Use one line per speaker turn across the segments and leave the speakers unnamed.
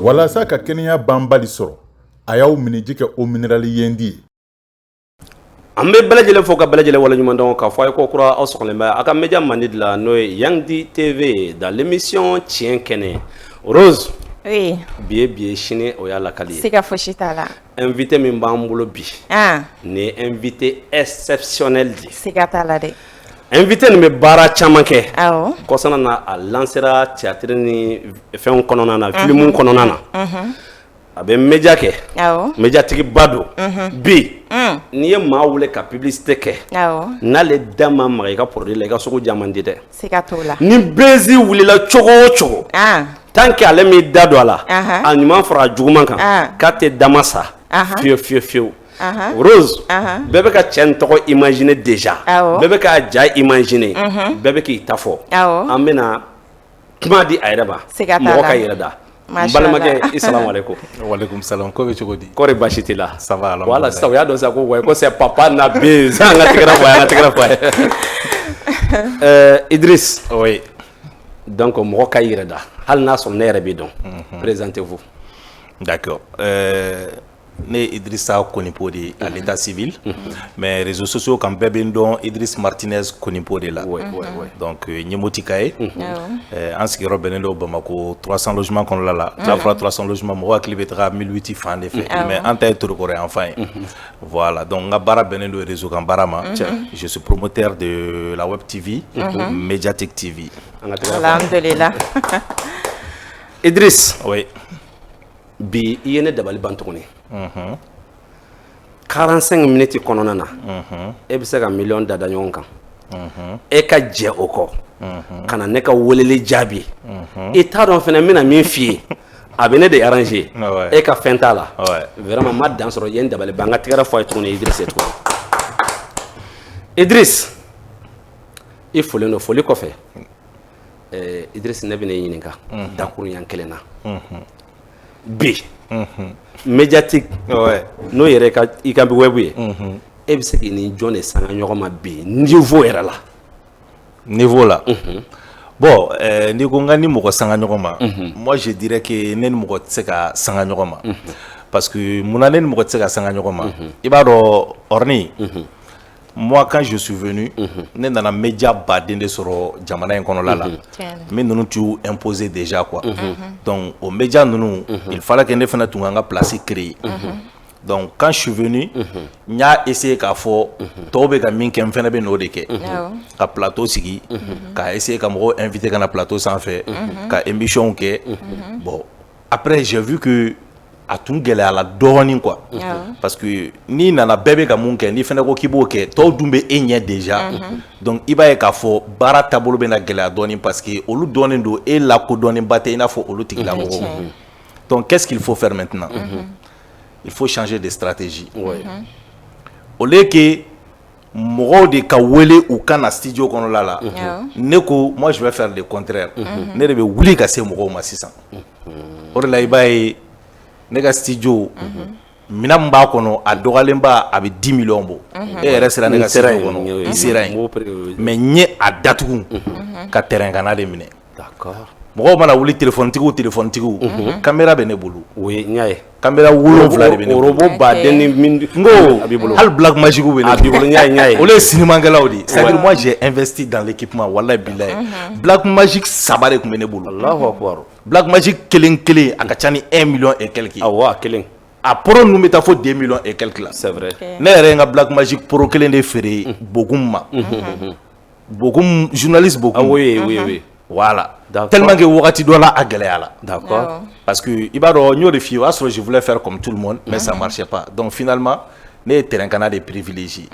walasa ka kɛnɛya banbali sɔrɔ a y'aw miniji kɛ o minerali yendi ye.
An bɛ bɛɛ lajɛlen fo ka bɛɛ lajɛlen waleɲuman dɔn k'a fɔ a ye ko kura aw sɔgɔlen bɛ a ka média mandi de la n'o ye Yangdi TV dans l'émission Tiɲɛ kɛnɛ. Rose.
Oui.
Bi ye sini o y'a lakali ye.
Siga fosi t'a la.
Invité min b'an bolo bi. Ni invité exceptionnel di.
Siga t'a la dɛ.
Invité nin bɛ baara caman kɛ.
Awɔ.
Kɔsana na a lancera théâtre ni fɛnw kɔnɔna na, film kɔnɔna na. A bɛ média kɛ. Awɔ. Médiatigiba don. Bi. N'i ye maa wele ka publicité kɛ. Awɔ. N'ale da ma maga i ka produit la i ka sugu jaman di dɛ. Siga t'o la. Ni bezi wulila cogo o cogo. Tant que ale m'i da don a la. A ɲuman fara a juguman kan. K'a tɛ dama sa. Fiyewu. Rose. Bɛɛ bɛ ka cɛ nin tɔgɔ imaginer déjà. Bɛɛ bɛ ka ja imaginer. Bɛɛ bɛ k'i ta fɔ. An bɛna kuma di a yɛrɛ ma. Siga t'a la. Mɔgɔ ka yɛrɛ da. Balimakɛ i salamu alaikum.
Walaikum salam. Ko bɛ cogo di?
Kɔri baasi t'i la?
Ça va alhamdulillah.
Voilà sisan u y'a dɔn sisan ko ouais ko c'est papa Nabi. An ka tigɛra fɔ ye. Idriss.
Oui.
Donc mɔgɔ ka yɛrɛ da. Hali n'a sɔrɔ ne yɛrɛ b'i dɔn. Présentez-vous.
D'accord. Ne Idrissa Konipo de à l'état civil, mais réseaux sociaux quand bɛɛ bɛ n dɔn Idriss Martinez Konipo de la. Donc Ɲemotikaye. An sigiyɔrɔ bɛnnen don Bamako 300 logements kɔnɔna la. N'a fɔra 300 logements mɔgɔ hakili bɛ taga 1008 fan de fɛ, mais an ta ye Torokoro yan fan ye. Voilà, donc n ka baara bɛnnen don réseau kan baara ma. Je suis promoteur de la Web TV, Mediatek TV.
Alhamdulillah.
Idriss.
Oui.
Bi i ye ne dabali ban tuguni. 45 minutes kɔnɔna na. E bɛ se ka million dada ɲɔgɔn kan. E ka jɛ o kɔ. Ka na ne ka weleli jaabi. I t'a dɔn fɛnɛ n bɛna min f'i ye. A bɛ ne de arranger. E ka fɛn t'a la. Vraiment ma dan sɔrɔ ye n dabali ban n ka tigɛrɛ fɔ a ye tuguni Idriss ye tuguni. Idriss. I folen don foli kɔfɛ. Idriss ne bɛ ne ɲininka. Dakuruɲɛ kelen na. Bi. Médiatique. N'o yɛrɛ i ka web ye. E bɛ se k'i ni jɔn de sanga ɲɔgɔn ma bi niveau yɛrɛ la.
Niveau la. Bon, n'i ko n ka ni mɔgɔ sanga ɲɔgɔn ma, moi je dirais que ne ni mɔgɔ tɛ se ka sanga ɲɔgɔn ma. Parce que munna ne ni mɔgɔ tɛ se ka sanga ɲɔgɔn ma? I b'a dɔn Orni. Moi quand je suis venu, ne nana média baden de sɔrɔ jamana in kɔnɔla la. Mais ninnu t'u imposer déjà quoi. Donc au média ninnu, il fallait que ne fana tun ka n ka place créer. Donc quand je suis venu, n y'a essayé k'a fɔ tɔw bɛ ka min kɛ n fana bɛ n'o de kɛ. Ka plateau sigi, ka essayer ka mɔgɔw inviter ka na plateau sanfɛ, ka émission kɛ. Bon après j'ai vu que a tun gɛlɛyala dɔɔnin quoi. Parce que n'i nana bɛɛ bɛ ka mun kɛ n'i fana ko k'i b'o kɛ tɔw dun bɛ e ɲɛ déjà. Donc i b'a ye k'a fɔ baara taabolo bɛ na gɛlɛya dɔɔnin parce que olu dɔɔnin don e lakodɔnnenba tɛ i n'a fɔ olu tigilamɔgɔw. Donc qu'est-ce qu'il faut faire maintenant? Il faut changer de stratégie. Au lieu que mɔgɔw de ka wele u ka na studio kɔnɔla la, ne ko moi je vais faire le contraire. Ne de bɛ wuli ka se mɔgɔw ma sisan. O de la i b'a ye ne ka studio mina min b'a kɔnɔ a dɔgɔyalenba a bɛ 10 millions bɔ. E yɛrɛ sera ne ka studio kɔnɔ i sera yen mais n ye a datugu ka terrain kana de minɛ. Mɔgɔw mana wuli téléphone-tigiw caméra bɛ ne bolo.
Oui n y'a ye.
Caméra 7 de bɛ ne bolo.
Robot baden ni min
n ko hali Black Magic bɛ ne bolo.
A b'i bolo n y'a ye.
Olu ye sinimakɛlaw de. C'est-à-dire moi j'ai investi dans l'équipement wallahi billahi. Black Magic 3 de tun bɛ ne bolo.
Allahu akbar.
Black Magic kelen a ka ca ni 1 million et quelques.
Awɔ kelen.
A pro ninnu bɛ taa fo 2 millions et quelques la.
C'est vrai.
Ne yɛrɛ ye n ka Black Magic pro kelen de feere Bokum ma. Bokum journaliste Bokum.
Ah oui.
Voilà. Tellement que wagati dɔ la a gɛlɛyala.
D'accord.
Parce que i b'a dɔn n y'o de f'i ye o y'a sɔrɔ je voulais faire comme tout le monde mais ça marchait pas. Donc finalement ne ye terrain kana de privilégié.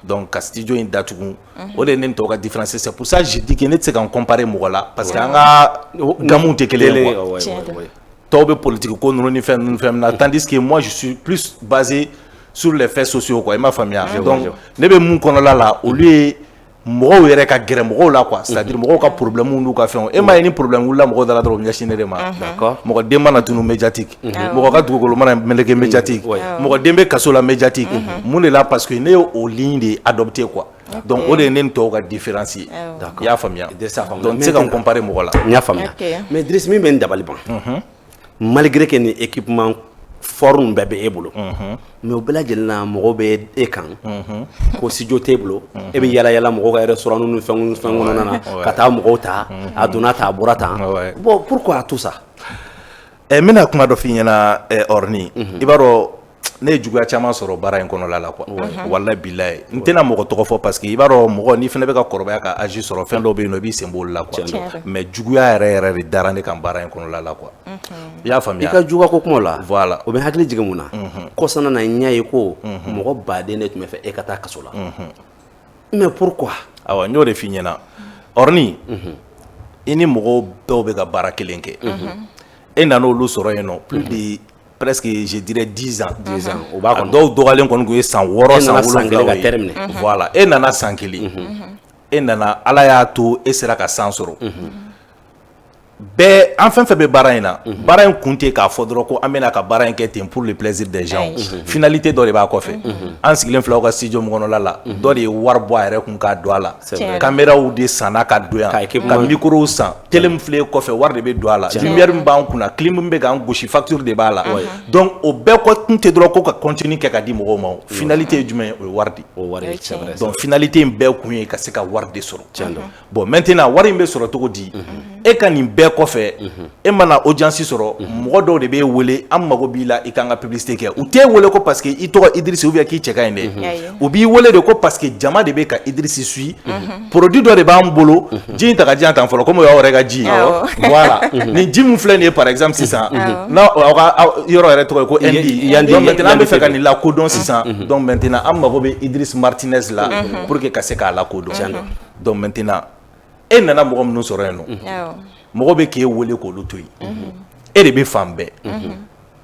Donc ka studio in datugu o de ye ne ni tɔw ka différence c'est pour ça je dis que ne tɛ se ka n comparer mɔgɔ la parce que an ka gamuw tɛ kelen ye quoi. Tɔw bɛ politique ko ninnu ni fɛn min na tandis que moi je suis plus basé sur les faits sociaux quoi i m'a faamuya. Donc ne bɛ mun kɔnɔla la olu ye mɔgɔw yɛrɛ ka gɛrɛ mɔgɔw la quoi c'est-à-dire mɔgɔw ka problème n'u ka fɛnw e m'a ye ni problème wulila mɔgɔw dala dɔrɔn u ɲɛsin ne de ma. Mɔgɔ den mana tunu médiatique mɔgɔ ka dugukolo mana meleke médiatique mɔgɔ den bɛ kaso la médiatique mun de la parce que ne y'o ligne de adopté quoi. Donc o de ye ne ni tɔw ka différence ye. I y'a faamuya. Donc n tɛ se ka n comparer mɔgɔ la.
N y'a faamuya mais Idriss min bɛ n dabali ban malgré que ni équipement fort bɛɛ bɛ e bolo mais o bɛɛ lajɛlen na mɔgɔw bɛ e kan ko studio t'e bolo e bɛ yala yala mɔgɔw ka restaurant ni fɛn kɔnɔna na ka taa mɔgɔw ta a donna ta a bɔra tan bon pourquoi tout ça
n bɛna kuma dɔ f'i ɲɛna Orni i b'a dɔn ne ye juguya caman sɔrɔ baara in kɔnɔla la quoi wallahi billahi n tɛna mɔgɔ tɔgɔ fɔ parce que i b'a dɔn mɔgɔ n'i fana bɛ ka kɔrɔbaya ka âge sɔrɔ fɛn dɔw bɛ yen nɔ i b'i sen b'olu la quoi mais juguya yɛrɛ de dara ne kan baara in kɔnɔla la quoi i y'a faamuya
i ka juguya ko kuma la
voilà
o bɛ hakili jigin mun na kɔsana na n y'a ye ko mɔgɔ baden de tun bɛ fɛ e ka taa kaso la mais pourquoi
awɔ n y'o de f'i ɲɛna Orni i ni mɔgɔw dɔw bɛ ka baara kelen kɛ e nana olu sɔrɔ yen nɔ plus de presque je dirais 10 ans.
10 ans. O b'a kɔnɔ.
Dɔw dɔgɔlen kɔni kun ye san 6 san 7
ka terminer.
Voilà. E nana san 1. E nana Ala y'a to e sera ka san sɔrɔ. Bɛɛ an fɛn fɛn bɛ baara in na. Baara in kun tɛ k'a fɔ dɔrɔn ko an bɛna ka baara in kɛ ten pour le plaisir des gens. Finalité dɔ de b'a kɔfɛ. An sigilen filɛ aw ka studio mun kɔnɔla la. Dɔ de ye wari bɔ a yɛrɛ kun k'a don a la. Caméraw de sanna ka don yan. Ka microw san. Télé min filɛ kɔfɛ wari de bɛ don a la. Lumière min b'an kunna, clim min bɛ k'an gosi, facture de b'a la. Donc o bɛɛ kɔ kun tɛ dɔrɔn ko ka continue kɛ ka di mɔgɔw ma. Finalité ye jumɛn ye? O ye wari de.
O wari c'est vrai.
Donc finalité in bɛɛ kun ye ka se ka wari de sɔrɔ. Bon maintenant wari in bɛ sɔrɔ cogo di? E ka nin bɛɛ kɔfɛ e mana audience sɔrɔ mɔgɔ dɔw de bɛ wele an mago b'i la i kan ka publicité kɛ u t'e wele ko parce que i tɔgɔ Idrissa ou bien k'i cɛ ka ɲi dɛ u b'i wele de ko parce que jama de bɛ ka Idrissa suit produit dɔ de b'an bolo ji in ta ka di yan tan fɔlɔ komi o y'aw yɛrɛ ka ji ye voilà nin ji min filɛ nin ye par exemple sisan n'a aw ka yɔrɔ yɛrɛ tɔgɔ ye ko ND donc maintenant an bɛ fɛ ka nin lakodɔn sisan donc maintenant an mago bɛ Idriss Martinez la pour que ka se k'a lakodɔn donc maintenant e nana mɔgɔ minnu sɔrɔ yen nɔ mɔgɔ bɛ k'e wele k'olu to yen e de bɛ fan bɛɛ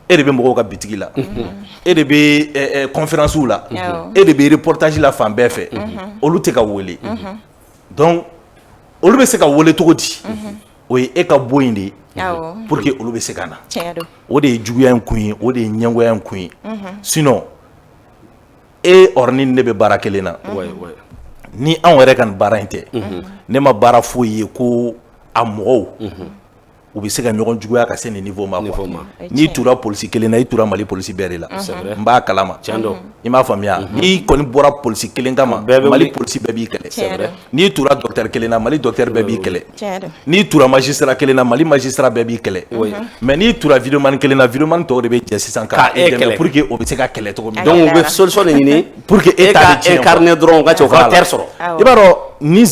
e de bɛ mɔgɔw ka bitigi la e de bɛ conférencew la e de bɛ reportage la fan bɛɛ fɛ olu tɛ ka wele donc olu bɛ se ka wele cogo di o ye e ka bɔ yen de ye pour que olu bɛ se ka na o de ye juguya in kun ye o de ye ɲɛngoya in kun ye sinon e Orni ne bɛ baara kelen na ni anw yɛrɛ ka nin baara in tɛ ne ma baara foyi ye ko a mɔgɔw u bɛ se ka ɲɔgɔn juguya ka se nin niveau ma quoi n'i tura polisi kelen na i tura Mali polisi bɛɛ de la n b'a kalama i m'a faamuya n'i kɔni bɔra polisi kelen kama Mali polisi bɛɛ b'i kɛlɛ n'i tura docteur kelen na Mali docteur bɛɛ b'i kɛlɛ n'i tura magistrat kelen na Mali magistrat bɛɛ b'i kɛlɛ mais n'i tura videoman kelen na videoman tɔw de bɛ jɛ sisan ka e dɛmɛ pour que o bɛ se ka kɛlɛ cogo min
donc u bɛ solution de ɲini
pour que e ta
incarner dɔrɔn ka cɛ o ka terre sɔrɔ
i b'a dɔn ni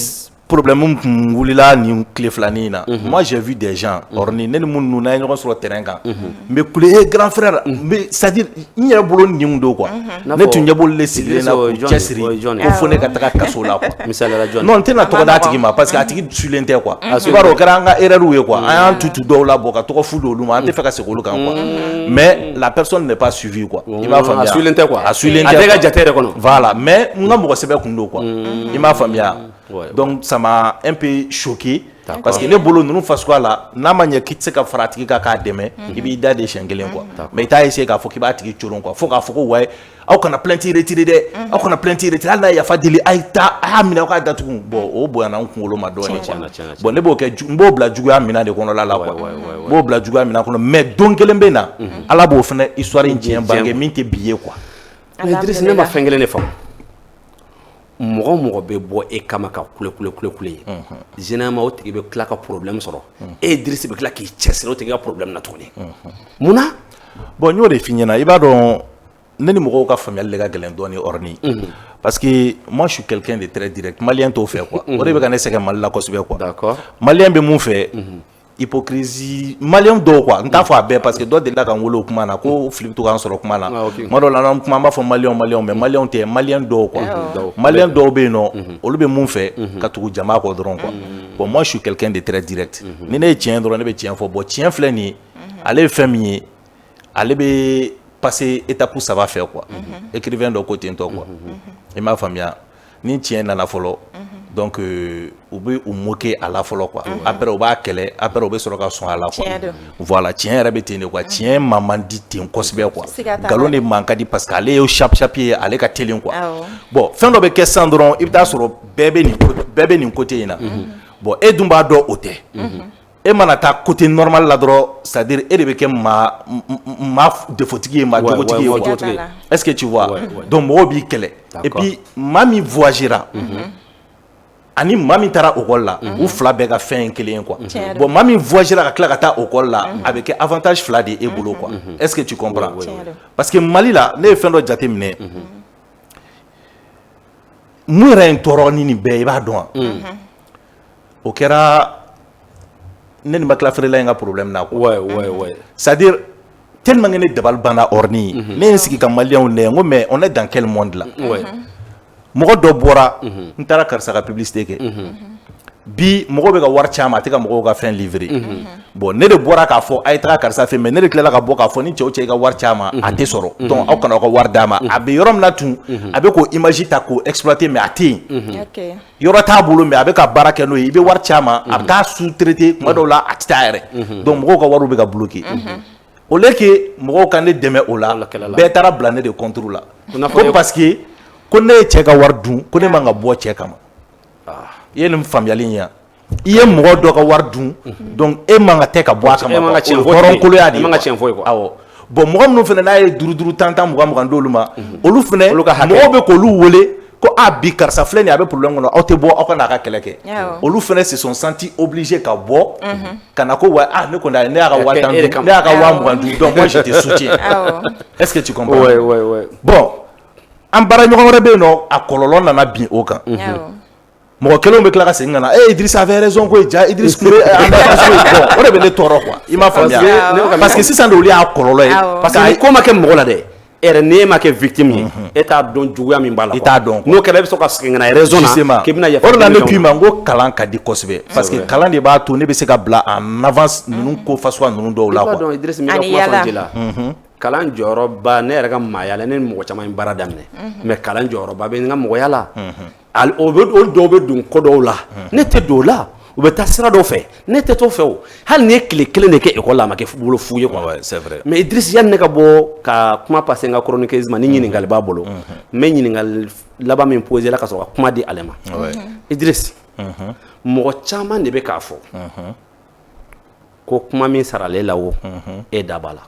problème kun wulila nin tile filanin na moi j'ai vu des gens Orni ne ni minnu n'an ye ɲɔgɔn sɔrɔ terrain kan n bɛ kule grand frère c'est à dire n yɛrɛ bolo nin don quoi ne tun ɲɛ b'olu de sigilen na k'u cɛsiri ko fo ne ka taga kaso la quoi non n tɛna tɔgɔ d'a tigi ma parce que a tigi sulen tɛ quoi i b'a dɔn o kɛra an ka erreur ye quoi an y'an tutu dɔw la bɔ ka tɔgɔ fu d'olu ma an tɛ fɛ ka segin olu kan quoi mais la personne n'est pas suivie quoi i m'a faamuya
a sulen tɛ quoi
a sulen tɛ
a tɛ ka jate yɛrɛ kɔnɔ
voilà mais n ka mɔgɔ sɛbɛ kun don quoi i m'a faamuya donc ça m'a un peu choqué parce que ne bolo ninnu fasuguya la n'a ma ɲɛ k'i tɛ se ka fara a tigi kan k'a dɛmɛ i b'i da de siɲɛ kelen quoi mais i t'a essayer k'a fɔ k'i b'a tigi coron quoi fo k'a fɔ ko wayi aw kana plainte retirer dɛ aw kana plainte retirer hali n'a ye yafa deli a ye taa a y'a minɛ aw k'a datugu bon o bonyana n kunkolo ma dɔɔnin quoi bon ne b'o kɛ n b'o bila juguya minɛn de kɔnɔla la quoi n b'o bila juguya minɛn kɔnɔ mais don kelen bɛ na Ala b'o fana histoire in tiɲɛ bange min tɛ bi ye quoi
mais Idriss ne ma fɛn kelen de faamu mɔgɔ mɔgɔ bɛ bɔ e kama ka kule ye généralement o tigi bɛ tila ka problème sɔrɔ e Idriss bɛ tila k'i cɛsiri o tigi ka problème na tuguni mun na
bon n y'o de f'i ɲɛna i b'a dɔn ne ni mɔgɔw ka faamuyali de ka gɛlɛn dɔɔnin Orni parce que moi je suis quelqu'un de très direct malien t'o fɛ quoi o de bɛ ka ne sɛgɛn Mali la kosɛbɛ quoi
d'accord
malien bɛ mun fɛ hypocrisie malien dɔw quoi n t'a fɔ a bɛɛ parce que dɔ delila ka n wele o kuma na ko fili bɛ to k'an sɔrɔ kuma na tuma dɔw la n'an kuma an b'a fɔ malien mais malien tɛ malien dɔw quoi malien dɔw bɛ yen nɔ olu bɛ mun fɛ ka tugu jama kɔ dɔrɔn quoi bon moi je suis quelqu'un de très direct ni ne ye tiɲɛ dɔrɔn ne bɛ tiɲɛ fɔ bon tiɲɛ filɛ nin ye ale ye fɛn min ye ale bɛ passer étape saba fɛ quoi écrivain dɔ ko ten tɔ quoi i m'a faamuya ni tiɲɛ nana fɔlɔ donc u bɛ u moquer a la fɔlɔ quoi après u b'a kɛlɛ après u bɛ sɔrɔ ka sɔn a la quoi voilà tiɲɛ yɛrɛ bɛ ten de quoi tiɲɛ man di ten kosɛbɛ quoi nkalon de man ka di parce que ale ye sharp ye ale ka teli quoi bon fɛn dɔ bɛ kɛ sisan dɔrɔn i bɛ taa sɔrɔ bɛɛ bɛ nin côté in na bon e dun b'a dɔn o tɛ e mana taa côté normal la dɔrɔn c'est-à-dire e de bɛ kɛ maa defotigi ye maa jogotigi ye est-ce que tu vois donc mɔgɔw b'i kɛlɛ et puis maa min voyagera ani maa min taara école la u fila bɛɛ ka fɛn ye kelen ye quoi bon maa min voyagera ka tila ka taa école la a bɛ kɛ avantage fila de e bolo quoi est-ce que tu comprends parce que Mali la ne ye fɛn dɔ jate minɛ mun yɛrɛ ye n tɔɔrɔ ni nin bɛɛ i b'a dɔn wa o kɛra ne ni makila feerela in ka problème na quoi c'est-à-dire tellement que ne dabali banna orni ne ye n sigi ka maliyɛnw nɛgɛ n ko mais on est dans quel monde là mɔgɔ dɔ bɔra n taara karisa ka publicité kɛ bi mɔgɔ bɛ ka wari caman a tɛ ka mɔgɔw ka fɛn livrer bon ne de bɔra k'a fɔ a ye taga karisa fɛ mais ne de tilala ka bɔ k'a fɔ ni cɛw cɛ i ka wari caman a tɛ sɔrɔ donc aw kana aw ka wari d'a ma a bɛ yɔrɔ min na tun a bɛ k'o image ta k'o exploiter mais a tɛ yen yɔrɔ t'a bolo mais a bɛ ka baara kɛ n'o ye i bɛ wari caman a bɛ taa sous-traiter tuma dɔw la a tɛ taa yɛrɛ donc mɔgɔw ka wariw bɛ ka bloquer au lieu que mɔgɔw ka ne dɛmɛ o la bɛɛ taara bila ne de contre la ko parce que ko ne ye cɛ ka wari dun ko ne man ka bɔ cɛ kama i ye nin faamuyali in yan i ye mɔgɔ dɔ ka wari dun donc e man ka tɛ ka bɔ a kama o hɔrɔnkoloya de ye awɔ bon mɔgɔ minnu fana n'a ye 5 10 10 20 d'olu ma olu fana mɔgɔw bɛ k'olu wele ko a bi karisa filɛ nin a bɛ problème kɔnɔ aw tɛ bɔ aw ka n'a ka kɛlɛ kɛ olu fana se sont sentis obligés ka bɔ ka na ko wa ne kɔni ne y'a ka wari ne y'a ka 20 dun donc moi je te soutiens est-ce que tu comprends bon an baara ɲɔgɔn wɛrɛ bɛ yen nɔ a kɔlɔlɔ nana bin o kan mɔgɔ kelenw bɛ tila ka segin ka na Idriss avait raison ko ja Idriss kun bɛ bon o de bɛ ne tɔɔrɔ quoi i m'a faamuya parce que sisan de olu y'a kɔlɔlɔ ye
parce que ko ma kɛ mɔgɔ la dɛ e yɛrɛ n'e ma kɛ victime ye e t'a dɔn juguya min b'a la
i t'a dɔn
n'o kɛra e bɛ sɔn ka segin ka na raison na k'i bɛna yafa
o de la ne k'i ma n ko kalan ka di kosɛbɛ parce que kalan de b'a to ne bɛ se ka bila en avance ninnu ko fasuguya ninnu dɔw la quoi
donc Idriss min ka kuma fɔ la kalan jɔyɔrɔba ne yɛrɛ ka maaya la ne ni mɔgɔ caman ye baara daminɛ mais kalan jɔyɔrɔba bɛ n ka mɔgɔya la o dɔw bɛ don ko dɔw la ne tɛ don o la u bɛ taa sira dɔw fɛ ne tɛ t'o fɛ o hali ni ye tile kelen de kɛ école la a ma kɛ bolo fu ye quoi
c'est vrai
mais Idriss yanni ne ka bɔ ka kuma passer n ka chroniqueuse ma ni ɲininkali b'a bolo n bɛ ɲininkali laban min poser la ka sɔrɔ ka kuma di ale ma Idriss mɔgɔ caman de bɛ k'a fɔ ko kuma min sara ale la o e da b'a la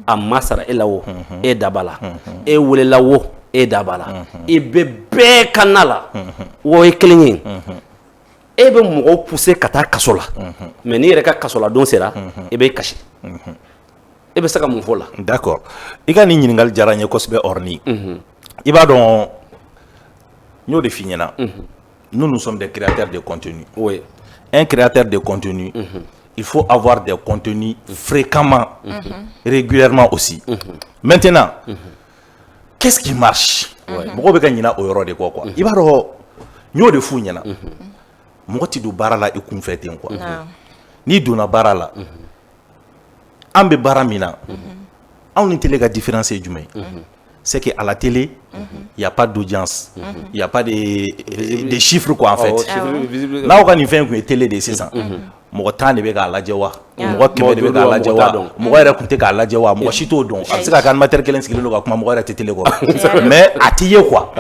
a ma sara e la o e da b'a la e welela o e da b'a la i bɛ bɛɛ ka na la o ye kelen ye e bɛ mɔgɔw pousser ka taa kaso la mais n'i yɛrɛ ka kaso la don sera e bɛ kasi e bɛ se ka mun fɔ la
d'accord i ka nin ɲininkali diyara n ye kosɛbɛ Orni i b'a dɔn n y'o de f'i ɲɛna nous sommes des créateurs de contenu
oui
un créateur de contenu il faut avoir des contenus fréquemment régulièrement aussi maintenant qu'est-ce qui marche mɔgɔw bɛ ka ɲina o yɔrɔ de kɔ quoi i b'a dɔn n y'o de f'u ɲɛna mɔgɔ tɛ don baara la i kunfɛ ten quoi n'i donna baara la an bɛ baara min na anw ni télé ka différence ye jumɛn ye c'est que à la télé il y a pas d'audience il y a pas de chiffres quoi en fait n'aw ka nin fɛn kun ye télé de sisan mɔgɔ 10 de bɛ k'a lajɛ wa mɔgɔ 100 de bɛ k'a lajɛ wa mɔgɔ yɛrɛ kun tɛ k'a lajɛ wa mɔgɔ si t'o dɔn a bɛ se ka kɛ animateur kelen sigilen don ka kuma mɔgɔ yɛrɛ tɛ télé kɔrɔ mais a t'i ye quoi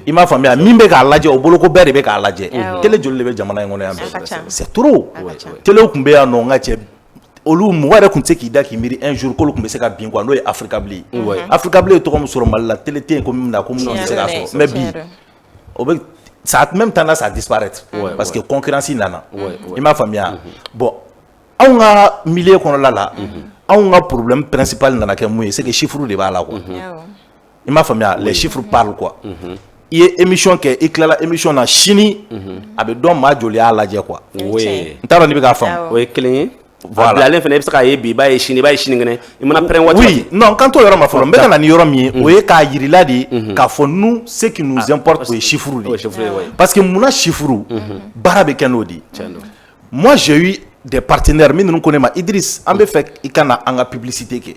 i m'a faamuya min bɛ k'a lajɛ o bolo ko bɛɛ de bɛ k'a lajɛ télé joli de bɛ jamana in kɔnɔ yan bɛɛ c'est trop télé kun bɛ yan nɔ n ka cɛ olu mɔgɔ yɛrɛ kun tɛ se k'i da k'i miiri un jour k'olu kun bɛ se ka bin quoi n'o ye Africable ye Africable ye tɔgɔ min sɔrɔ Mali la télé tɛ yen ko min na ko minnu tɛ se k'a sɔrɔ mais bi o bɛ ça a même tendance à disparaître parce que concurrence nana i m'a faamuya bon anw ka milieu kɔnɔla la anw ka problème principal nana kɛ mun ye c'est que chiffre de b'a la quoi i m'a faamuya les chiffres parlent quoi i ye émission kɛ i tilala émission na sini a bɛ dɔn maa joli y'a lajɛ quoi n t'a dɔn n'i bɛ k'a faamu
o ye kelen ye voilà bilalen fana i bɛ se k'a ye bi i b'a ye sini kɛnɛ i mana pɛrɛn waati
oui non kan t'o yɔrɔ ma fɔlɔ n bɛ ka na ni yɔrɔ min ye o ye k'a yirila de k'a fɔ nous ce qui nous importe o ye chiffre de ye parce que munna chiffre baara bɛ kɛ n'o de ye moi j'ai eu des partenaires min ninnu ko ne ma Idriss an bɛ fɛ i ka na an ka publicité kɛ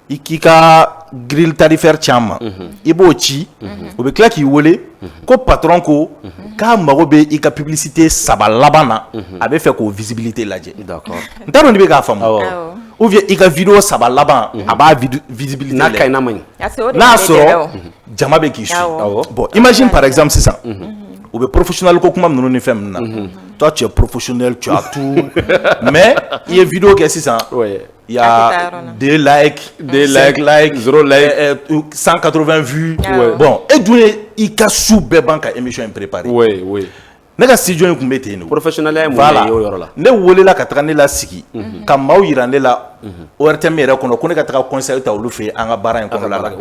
i k'i ka grille tarifaire caman i b'o ci o bɛ tila k'i wele ko patron ko k'a mago bɛ i ka publicité 3 laban na a bɛ fɛ k'o visibilité lajɛ n t'a dɔn n'i bɛ k'a faamu ou bien i ka vidéo 3 laban a b'a visibilité lajɛ
n'a ka ɲi n'a ma ɲi
n'a y'a sɔrɔ jama bɛ k'i su bon imagine par exemple sisan ou be professionnel ko kuma minnu ni fɛn minnu na toi tu es professionnel tu as tout mais il y a vidéo kɛ sisan il y a 2 likes 0 likes 180 vues bon et dun i ka su bɛɛ ban ka émission in préparer ne ka studio in kun bɛ ten de
professionnel ye mun ye o yɔrɔ la
ne welela ka taga ne la sigi ka maaw yira ne la ORTM yɛrɛ kɔnɔ ko ne ka taga conseil ta olu fɛ an ka baara in kɔnɔna la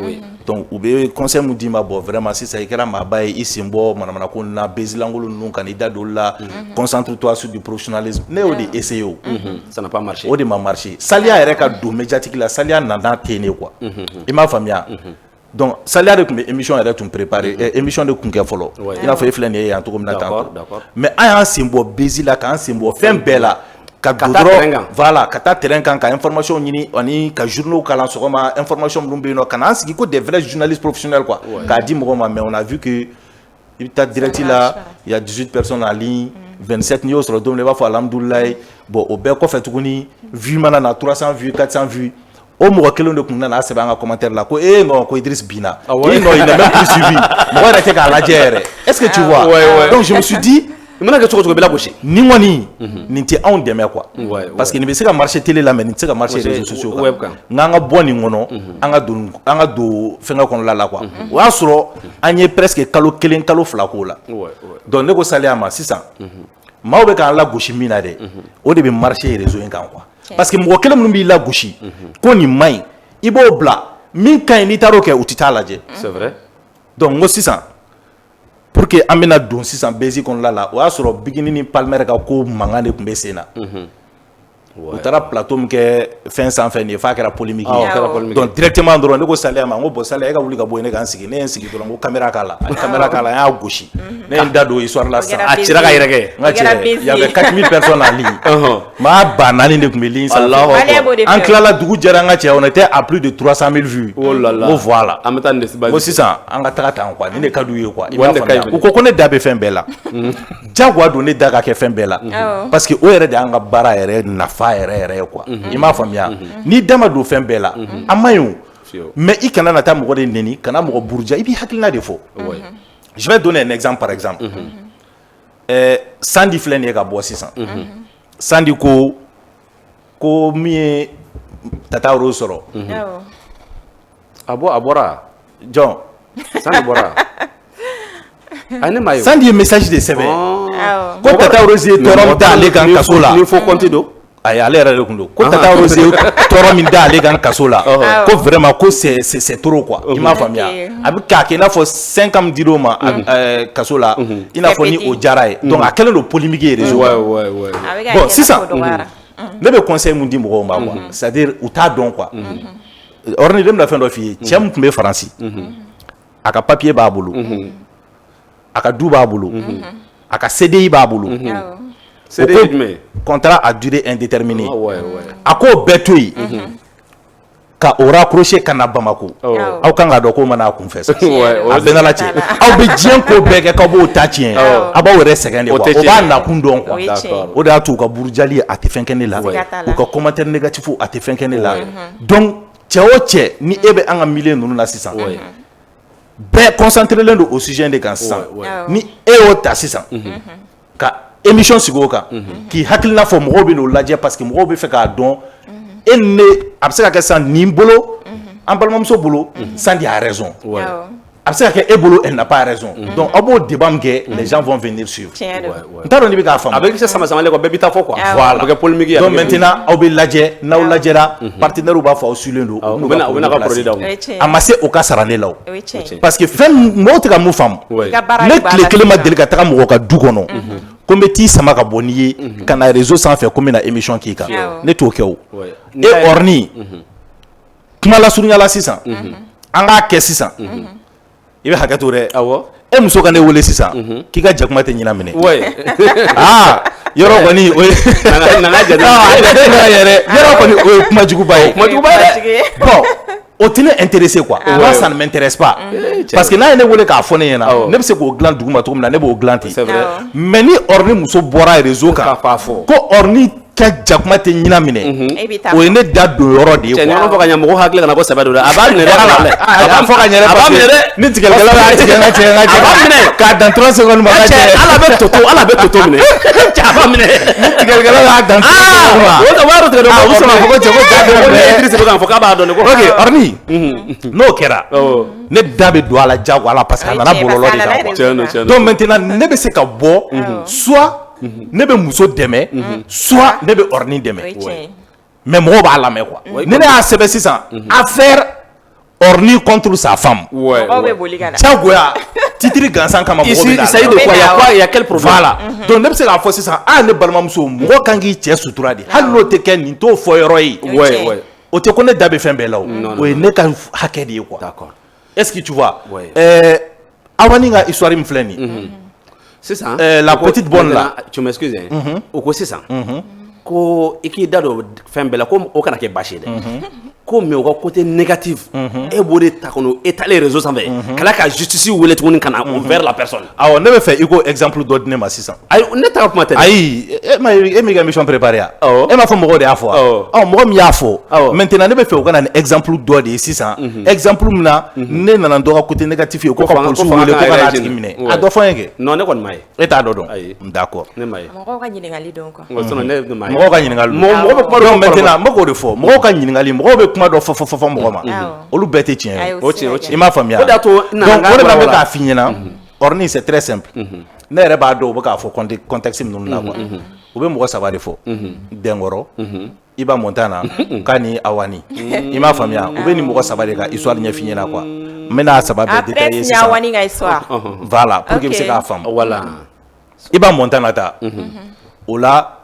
donc u bɛ conseil mun d'i ma bon vraiment sisan i kɛra maaba ye i sen bɔ manamana ko na base lankolon ninnu ka n'i da don olu la concentre-toi sur du professionnalisme ne y'o de essayer o
ça n'a pas marché
o de ma marché saliya yɛrɛ ka don médiatique la saliya nana ten ne quoi i m'a faamuya donc saliya de tun bɛ émission yɛrɛ tun préparé émission de kun kɛ fɔlɔ i n'a fɔ e filɛ nin ye yan cogo min na tan mais an y'an sen bɔ base la k'an sen bɔ fɛn bɛɛ la ka don dɔrɔn voilà ka taa terrain kan ka information ɲini ani ka journaux kalan sɔgɔma information minnu bɛ yen nɔ ka n'an sigi ko des vrais journalistes professionnels quoi k'a di mɔgɔw ma mais on a vu que i bɛ taa direct la il y a 18 personnes en ligne 27 n'i y'o sɔrɔ don min na i b'a fɔ alhamdulilayi bon o bɛɛ kɔfɛ tuguni vue mana na 300 vues 400 vues o mɔgɔ kelen de kun nana sɛbɛn an ka commentaire la ko non ko Idriss binna non il n'est même plus suivi mɔgɔ yɛrɛ tɛ k'a lajɛ yɛrɛ est-ce que tu vois donc je me suis dit
i mana kɛ cogo cogo i bɛ lagosi
ni kɔni nin tɛ anw dɛmɛ quoi parce que nin bɛ se ka marché télé la mais nin tɛ se ka marché réseaux sociaux kan n'an ka bɔ nin kɔnɔ an ka don fɛngɛ kɔnɔla la quoi o y'a sɔrɔ an ye presque kalo 1 kalo 2 k'o la donc ne ko saliya ma sisan maaw bɛ k'an lagosi min na dɛ o de bɛ marché réseau in kan quoi parce que mɔgɔ kelen minnu b'i lagosi ko nin man ɲi i b'o bila min ka ɲi n'i taar'o kɛ u tɛ taa lajɛ
c'est vrai
donc n ko sisan pour que an bɛna don sisan bezi kɔnɔla la o y'a sɔrɔ Bigini ni Palmer ka ko mankan de tun bɛ sen na u taara plateau min kɛ fɛn sanfɛ nin ye f'a kɛra polémique ye donc directement dɔrɔn ne ko Saliya ma n ko bon Saliya e ka wuli ka bɔ yen ne ka n sigi ne ye n sigi dɔrɔn ko caméra k'a la a ye caméra k'a la an y'a gosi ne ye n da don histoire la sisan
a cira ka yɛrɛkɛ
n ka cɛ il y avait 4000 personnes en ligne maa ba 4 de tun bɛ ligne sanfɛ an tilala dugu jɛra an ka cɛ on était à plus de 300 000 vues ko voilà
an bɛ taa nin de sibali
ko sisan an ka taga tan quoi ni ne ka d'u ye quoi i m'a faamuya u ko ne da bɛ fɛn bɛɛ la jagoya don ne da ka kɛ fɛn bɛɛ la parce que o yɛrɛ de y'an ka baara yɛrɛ nafa yɛrɛ quoi i m'a faamuya n'i da ma don fɛn bɛɛ la a man ɲi o mais i kana na taa mɔgɔ de neni kana mɔgɔ buruja i b'i hakilina de fɔ je vais donner un exemple par exemple Sandi filɛ nin ye ka bɔ sisan Sandi ko min ye Tata Rose sɔrɔ
a bɔra
jɔn
Sandi bɔra
Sandi ye message de sɛbɛn ko Tata Rose ye tɔɔrɔ min da ale kan kaso la
ni faux compte don
ayi ale yɛrɛ de kun don ko Tata Rose ye tɔɔrɔ min da ale kan kaso la ko vraiment ko c'est trop quoi i m'a faamuya a bɛ k'a kɛ i n'a fɔ 5 ans min dir'o ma kaso la i n'a fɔ ni o diyara ye donc a kɛlen don polémique ye réseau bon sisan ne bɛ conseil mun di mɔgɔw ma quoi c'est à dire u t'a dɔn quoi Orni de bɛna fɛn dɔ f'i ye cɛ min tun bɛ Faransi a ka papier b'a bolo a ka du b'a bolo a ka CDI b'a bolo contrat à durée indéterminée a k'o bɛɛ to yen ka o raccrocher ka na Bamako aw kan k'a dɔn k'o mana a kunfɛ sa a bɛɛ n'Ala cɛ aw bɛ diɲɛ ko bɛɛ kɛ k'aw b'o ta tiɲɛ a b'aw yɛrɛ sɛgɛn de quoi o b'a nakun dɔn quoi o de y'a to u ka burujali a tɛ fɛn kɛ ne la u ka commentaire négatif a tɛ fɛn kɛ ne la donc cɛ o cɛ ni e bɛ an ka milieu ninnu na sisan bɛɛ concentré len don o sujet de kan sisan ni e y'o ta sisan ka émission sigi o kan k'i hakilina fɔ mɔgɔw bɛ n'o lajɛ parce que mɔgɔw bɛ fɛ k'a dɔn e ni ne a bɛ se ka kɛ sisan nin bolo an balimamuso bolo Sandi a raison a bɛ se ka kɛ e bolo elle n'a pas raison donc aw b'o débat min kɛ les gens vont venir suivre n t'a dɔn n'i bɛ k'a faamu
a bɛ kɛ sama-samalen quoi bɛɛ bɛ taa fɔ quoi
voilà
a bɛ kɛ polémique ye
donc maintenant aw bɛ lajɛ n'aw lajɛra partenaires b'a fɔ aw sulen don
u bɛna ka produit d'aw ma
a ma se o ka sara ne la o parce que fɛn mɔgɔw tɛ ka mun faamu ne tile kelen ma deli ka taga mɔgɔ ka du kɔnɔ ko n bɛ t'i sama ka bɔ n'i ye ka na réseau sanfɛ ko n bɛna émission k'i kan ne t'o kɛ o e Orni kuma lasurunya la sisan an k'a kɛ sisan i bɛ hakɛ to dɛ e muso ka ne wele sisan k'i ka jakuma tɛ ɲina minɛ aa yɔrɔ kɔni o ye
nana jate
yɛrɛ yɔrɔ kɔni o ye kumajuguba ye bon o tɛ ne intéressé quoi moi ça ne m'intéresse pas parce que n'a ye ne wele k'a fɔ ne ɲɛna ne bɛ se k'o dilan dugu ma cogo min na ne b'o dilan ten mais ni Orni muso bɔra réseau kan ko Orni ka jakuma tɛ ɲina minɛ o ye ne da don yɔrɔ de ye quoi
ɲɔgɔn fɔ ka ɲɛ mɔgɔ hakili kana bɔ sɛbɛ dɔ la a b'a minɛ dɛ
a b'a fɔ ka ɲɛ dɛ ni tigɛlikɛla b'a tigɛ n ka cɛ a b'a minɛ k'a dan 30 secondes ma ka cɛ
ala bɛ toto minɛ a b'a minɛ
ni tigɛlikɛla b'a dan 30 secondes ma
o tɛ wari tigɛ dɔ
o sɔrɔ fɔ ko cɛ ko da bɛ minɛ
Idrissa bɛ k'a fɔ k'a b'a dɔn ko
ok Orni n'o kɛra ne da bɛ don a la jago ala parce que a nana bɔlɔlɔ de kan quoi donc maintenant ne bɛ se ka bɔ soit ne bɛ muso dɛmɛ soit ne bɛ Orni dɛmɛ mais mɔgɔw b'a lamɛn quoi ni ne y'a sɛbɛn sisan affaire Orni contre sa femme jagoya titre gansan kama mɔgɔw bɛ
il s'agit de quoi il y a quel problème
voilà donc ne bɛ se k'a fɔ sisan ne balimamuso mɔgɔ kan k'i cɛ sutura de hali n'o tɛ kɛ nin t'o fɔ yɔrɔ ye o tɛ ko ne da bɛ fɛn bɛɛ la o ye ne ka hakɛ de ye quoi d'accord est-ce que tu vois Awani ka histoire min filɛ nin
sisan
la petite bonne là
tu m'excuses o ko sisan ko i k'i da don fɛn bɛɛ la ko o kana kɛ baasi ye dɛ ko mais o ka côté négatif e b'o de ta kɔnɔ étaler réseau sanfɛ kala ka justice wele tuguni kana envers la personne
awɔ ne bɛ fɛ i ko exemple dɔ di ne ma sisan
ayi ne ta ka kuma tɛ
ayi e m'i ka émission préparé a e m'a fɔ mɔgɔw de y'a fɔ a mɔgɔ min y'a fɔ maintenant ne bɛ fɛ o ka na ni exemple dɔ de ye sisan exemple min na ne nana dɔ ka côté négatif ye ko ka police wele ko ka n'a tigi minɛ a dɔ fɔ n ye kɛ
non ne kɔni m'a ye
e t'a dɔ dɔn d'accord
ne m'a ye
mɔgɔw ka ɲininkali dɔn quoi
mɔgɔw ka ɲininkali mɔgɔ bɛ kuma dɔ maintenant n bɛ k'o de fɔ mɔgɔw ka ɲininkali mɔgɔw bɛ kuma dɔ fɔ mɔgɔ ma olu bɛɛ tɛ tiɲɛ ye i m'a faamuya donc o de la n bɛ k'a f'i ɲɛna Orni c'est très simple ne yɛrɛ b'a dɔn u bɛ k'a fɔ contexte minnu na quoi u bɛ mɔgɔ saba de fɔ Dɛnkɔrɔ Iba Montana k'a ni Awani i m'a faamuya u bɛ nin mɔgɔ saba de ka histoire ɲɛf'i ɲɛna quoi n bɛna saba bɛɛ détailler sisan
après Awani ka histoire
voilà pour que i bɛ se k'a faamu
voilà
Iba Montana ta o la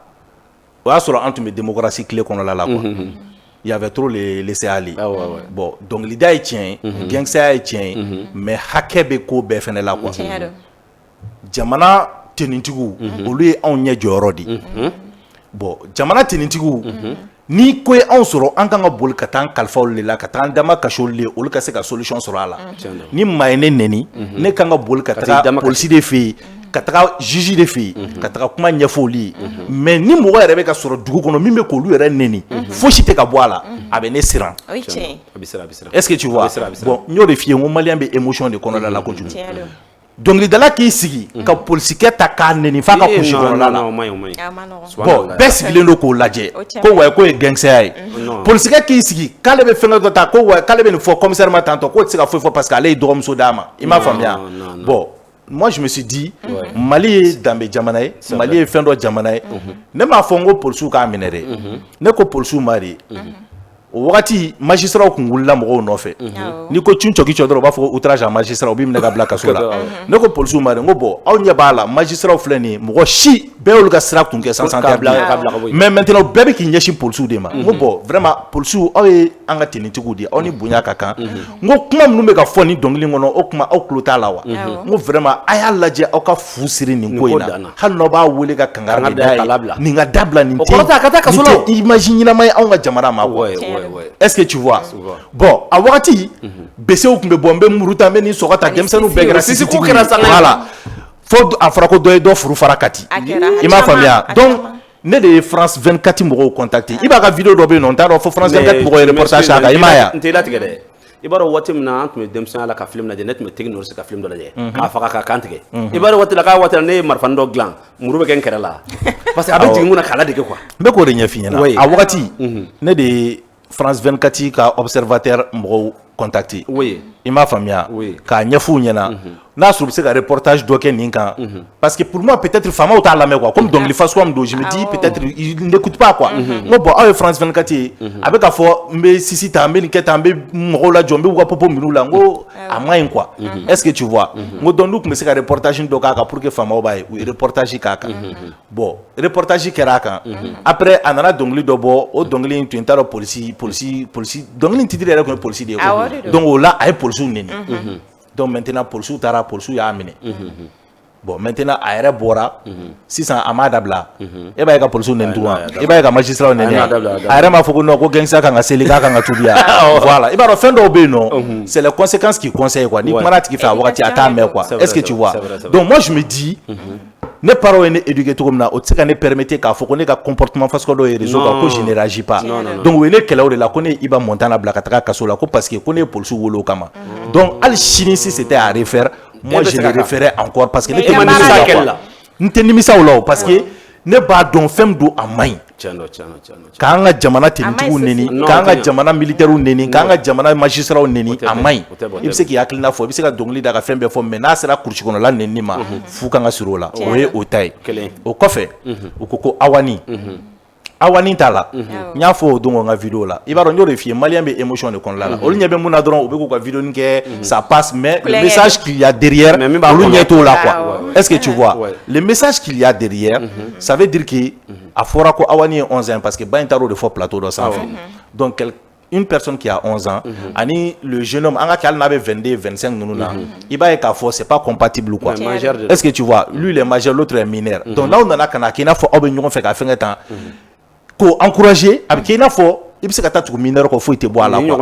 o y'a sɔrɔ an tun bɛ démocratie tile kɔnɔla la quoi il y avait trop les laisser-aller bon dɔnkilida ye tiɲɛ ye gɛnkisɛya ye tiɲɛ ye mais hakɛ bɛ ko bɛɛ fɛnɛ la quoi jamana tenitigiw olu ye anw ɲɛ jɔyɔrɔ de bon jamana tenitigiw ni ko ye anw sɔrɔ an kan ka boli ka taa an kalifa olu de la ka taa an dama kasi olu de olu ka se ka solution sɔrɔ a la ni maa ye ne nɛni ne kan ka boli ka taga polisi de fɛ yen ka taga juge de fɛ yen ka taga kuma ɲɛfɔ olu ye mais ni mɔgɔ yɛrɛ bɛ ka sɔrɔ dugu kɔnɔ min bɛ k'olu yɛrɛ nɛni fosi tɛ ka bɔ a la a bɛ ne siran est-ce que tu vois bon n y'o de f'i ye n ko maliyɛn bɛ émotion de kɔnɔna la kojugu dɔnkilidala k'i sigi ka polisikɛ ta k'a nɛni f'a ka kusi kɔnɔna la bon bɛɛ sigilen don k'o lajɛ ko wa k'o ye gɛnkisɛya ye polisikɛ k'i sigi k'ale bɛ fɛn dɔ ta ko wa k'ale bɛ nin fɔ commissaire ma tantɔ k'o tɛ se ka foyi fɔ parce que ale ye dɔgɔmuso d'a ma i m'a faamuya bon moi je me suis dit Mali ye danbe jamana ye Mali ye fɛn dɔ jamana ye ne m'a fɔ n ko polisiw k'a minɛ dɛ ne ko polisiw ma de o wagati magistrats kun wulila mɔgɔw nɔfɛ ni ko cun cɔki cɔ dɔrɔn u b'a fɔ ko outrage à magistrat u b'i minɛ ka bila kaso la ne ko polisiw ma de n ko bon aw ɲɛ b'a la magistrats filɛ nin ye mɔgɔ si bɛɛ y'olu ka sira kun kɛ sans interdit mais maintenant u bɛɛ bɛ k'i ɲɛsin polisiw de ma n ko bon vraiment polisiw aw ye an ka tenitigiw de aw ni bonya ka kan n ko kuma minnu bɛ ka fɔ nin dɔnkili kɔnɔ o kuma aw tulo t'a la wa n ko vraiment a y'a lajɛ aw ka fu siri nin ko in na hali n'aw b'a wele ka kangari da ye nin ka dabila nin tɛ image ɲɛnama ye anw ka jamana ma quoi est-ce que tu vois bon a wagati besew kun bɛ bɔ n bɛ muruta n bɛ nin sɔgɔta denmisɛnninw bɛɛ kɛra sisitigi voilà fo a fɔra ko dɔ ye dɔ furu fara kati i m'a faamuya donc ne de ye France 24 mɔgɔw contacté i b'a ka vidéo dɔ bɛ yen nɔ n t'a dɔn fo France 24 mɔgɔw ye reportage a kan i m'a ye
n tɛ latigɛ dɛ i b'a dɔn waati min na an tun bɛ denmisɛnya la ka film lajɛ ne tun bɛ Technorsi ka film dɔ lajɛ k'a faga ka kan tigɛ i b'a dɔn waati la k'a waati la ne ye marifani dɔ dilan muru bɛ kɛ n kɛrɛ la parce que a bɛ jigin mun na k'a ladege quoi
n bɛ k'o de ɲɛf'i ɲɛna a wagati ne de ye France 24 ka observateur mɔgɔw contacté i m'a faamuya k'a ɲɛf'u ɲɛna n'a sɔrɔ u bɛ se ka reportage dɔ kɛ nin kan parce que pour moi peut-être faamaw t'a lamɛn quoi comme dɔnkili fasuguya min don je me dis peut-être il n'écoute pas quoi n ko bon aw ye France 24 ye a bɛ ka fɔ n bɛ sisi ta n bɛ nin kɛ tan n bɛ mɔgɔw lajɔ n bɛ u ka popo minɛ u la n ko a ma ɲi quoi est-ce que tu vois n ko donc n'u tun bɛ se ka reportage dɔ k'a kan pour que faamaw b'a ye u ye reportage k'a kan bon reportage kɛra a kan après a nana dɔnkili dɔ bɔ o dɔnkili in tun n t'a dɔn polisi dɔnkili in titre yɛrɛ tun ye polisi de ye donc o la a ye polisiw nɛni donc maintenant polisiw taara polisiw y'a minɛ bon maintenant a yɛrɛ bɔra sisan a m'a dabila e b'a ye ka polisiw nɛni tugun e b'a ye ka magistrats nɛni a yɛrɛ m'a fɔ ko non ko gɛnkisɛya kan ka seli k'a kan ka tubi yan voilà i b'a dɔn fɛn dɔw bɛ yen nɔ c'est les conséquences qui conseillent quoi ni kumana a tigi fɛ a wagati a t'a mɛn quoi est-ce que tu vois donc moi je me dis ne parents ne éduqué tout comme na o tse ka ne permettre k'a fɔ ko ne ka comportement parce que do réseau ko je ne réagis pas donc we ne kɛlɛ o de la ko ne iba montana bila ka taga kaso la ko parce que ko ne police wolo kama donc al chini si c'était à refaire moi je le referais encore parce que ne te nimisa kɛla n te nimisa o la parce que ne b'a dɔn fɛn do a maɲi k'an ka jamana tenitigiw neni k'an ka jamana militaires neni k'an ka jamana magistrats neni a maɲi i bɛ se k'i hakilina fɔ i bɛ se ka dɔnkili da ka fɛn bɛɛ fɔ mais n'a sera kurusi kɔnɔla neni ma fu kan ka siri o la o ye o ta ye o kɔfɛ u ko ko awani t'a la n y'a fɔ o don n ka vidéo la i b'a dɔn n y'o de f'i ye maliyɛn bɛ émotion de kɔnɔna la olu ɲɛ bɛ mun na dɔrɔn u bɛ k'u ka vidéo kɛ ça passe mais le message qu'il y a derrière olu ɲɛ t'o la quoi est-ce que tu vois le message qu'il y a derrière ça veut dire que a fɔra ko awani ye 11 ans parce que ba in taara o de fɔ plateau dɔ sanfɛ donc une personne qui a 11 ans ani le jeune homme an ka kɛ hali n'a bɛ 22 25 ninnu na i b'a ye k'a fɔ c'est pas compatible quoi est-ce que tu vois lui il est majeur l'autre est mineur donc n'aw nana ka na k'i n'a fɔ aw bɛ ɲɔgɔn fɛ ka fɛn kɛ tan ko encourager a bɛ kɛ i n'a fɔ i bɛ se ka taa tugu mineur kɔ foyi tɛ bɔ a la quoi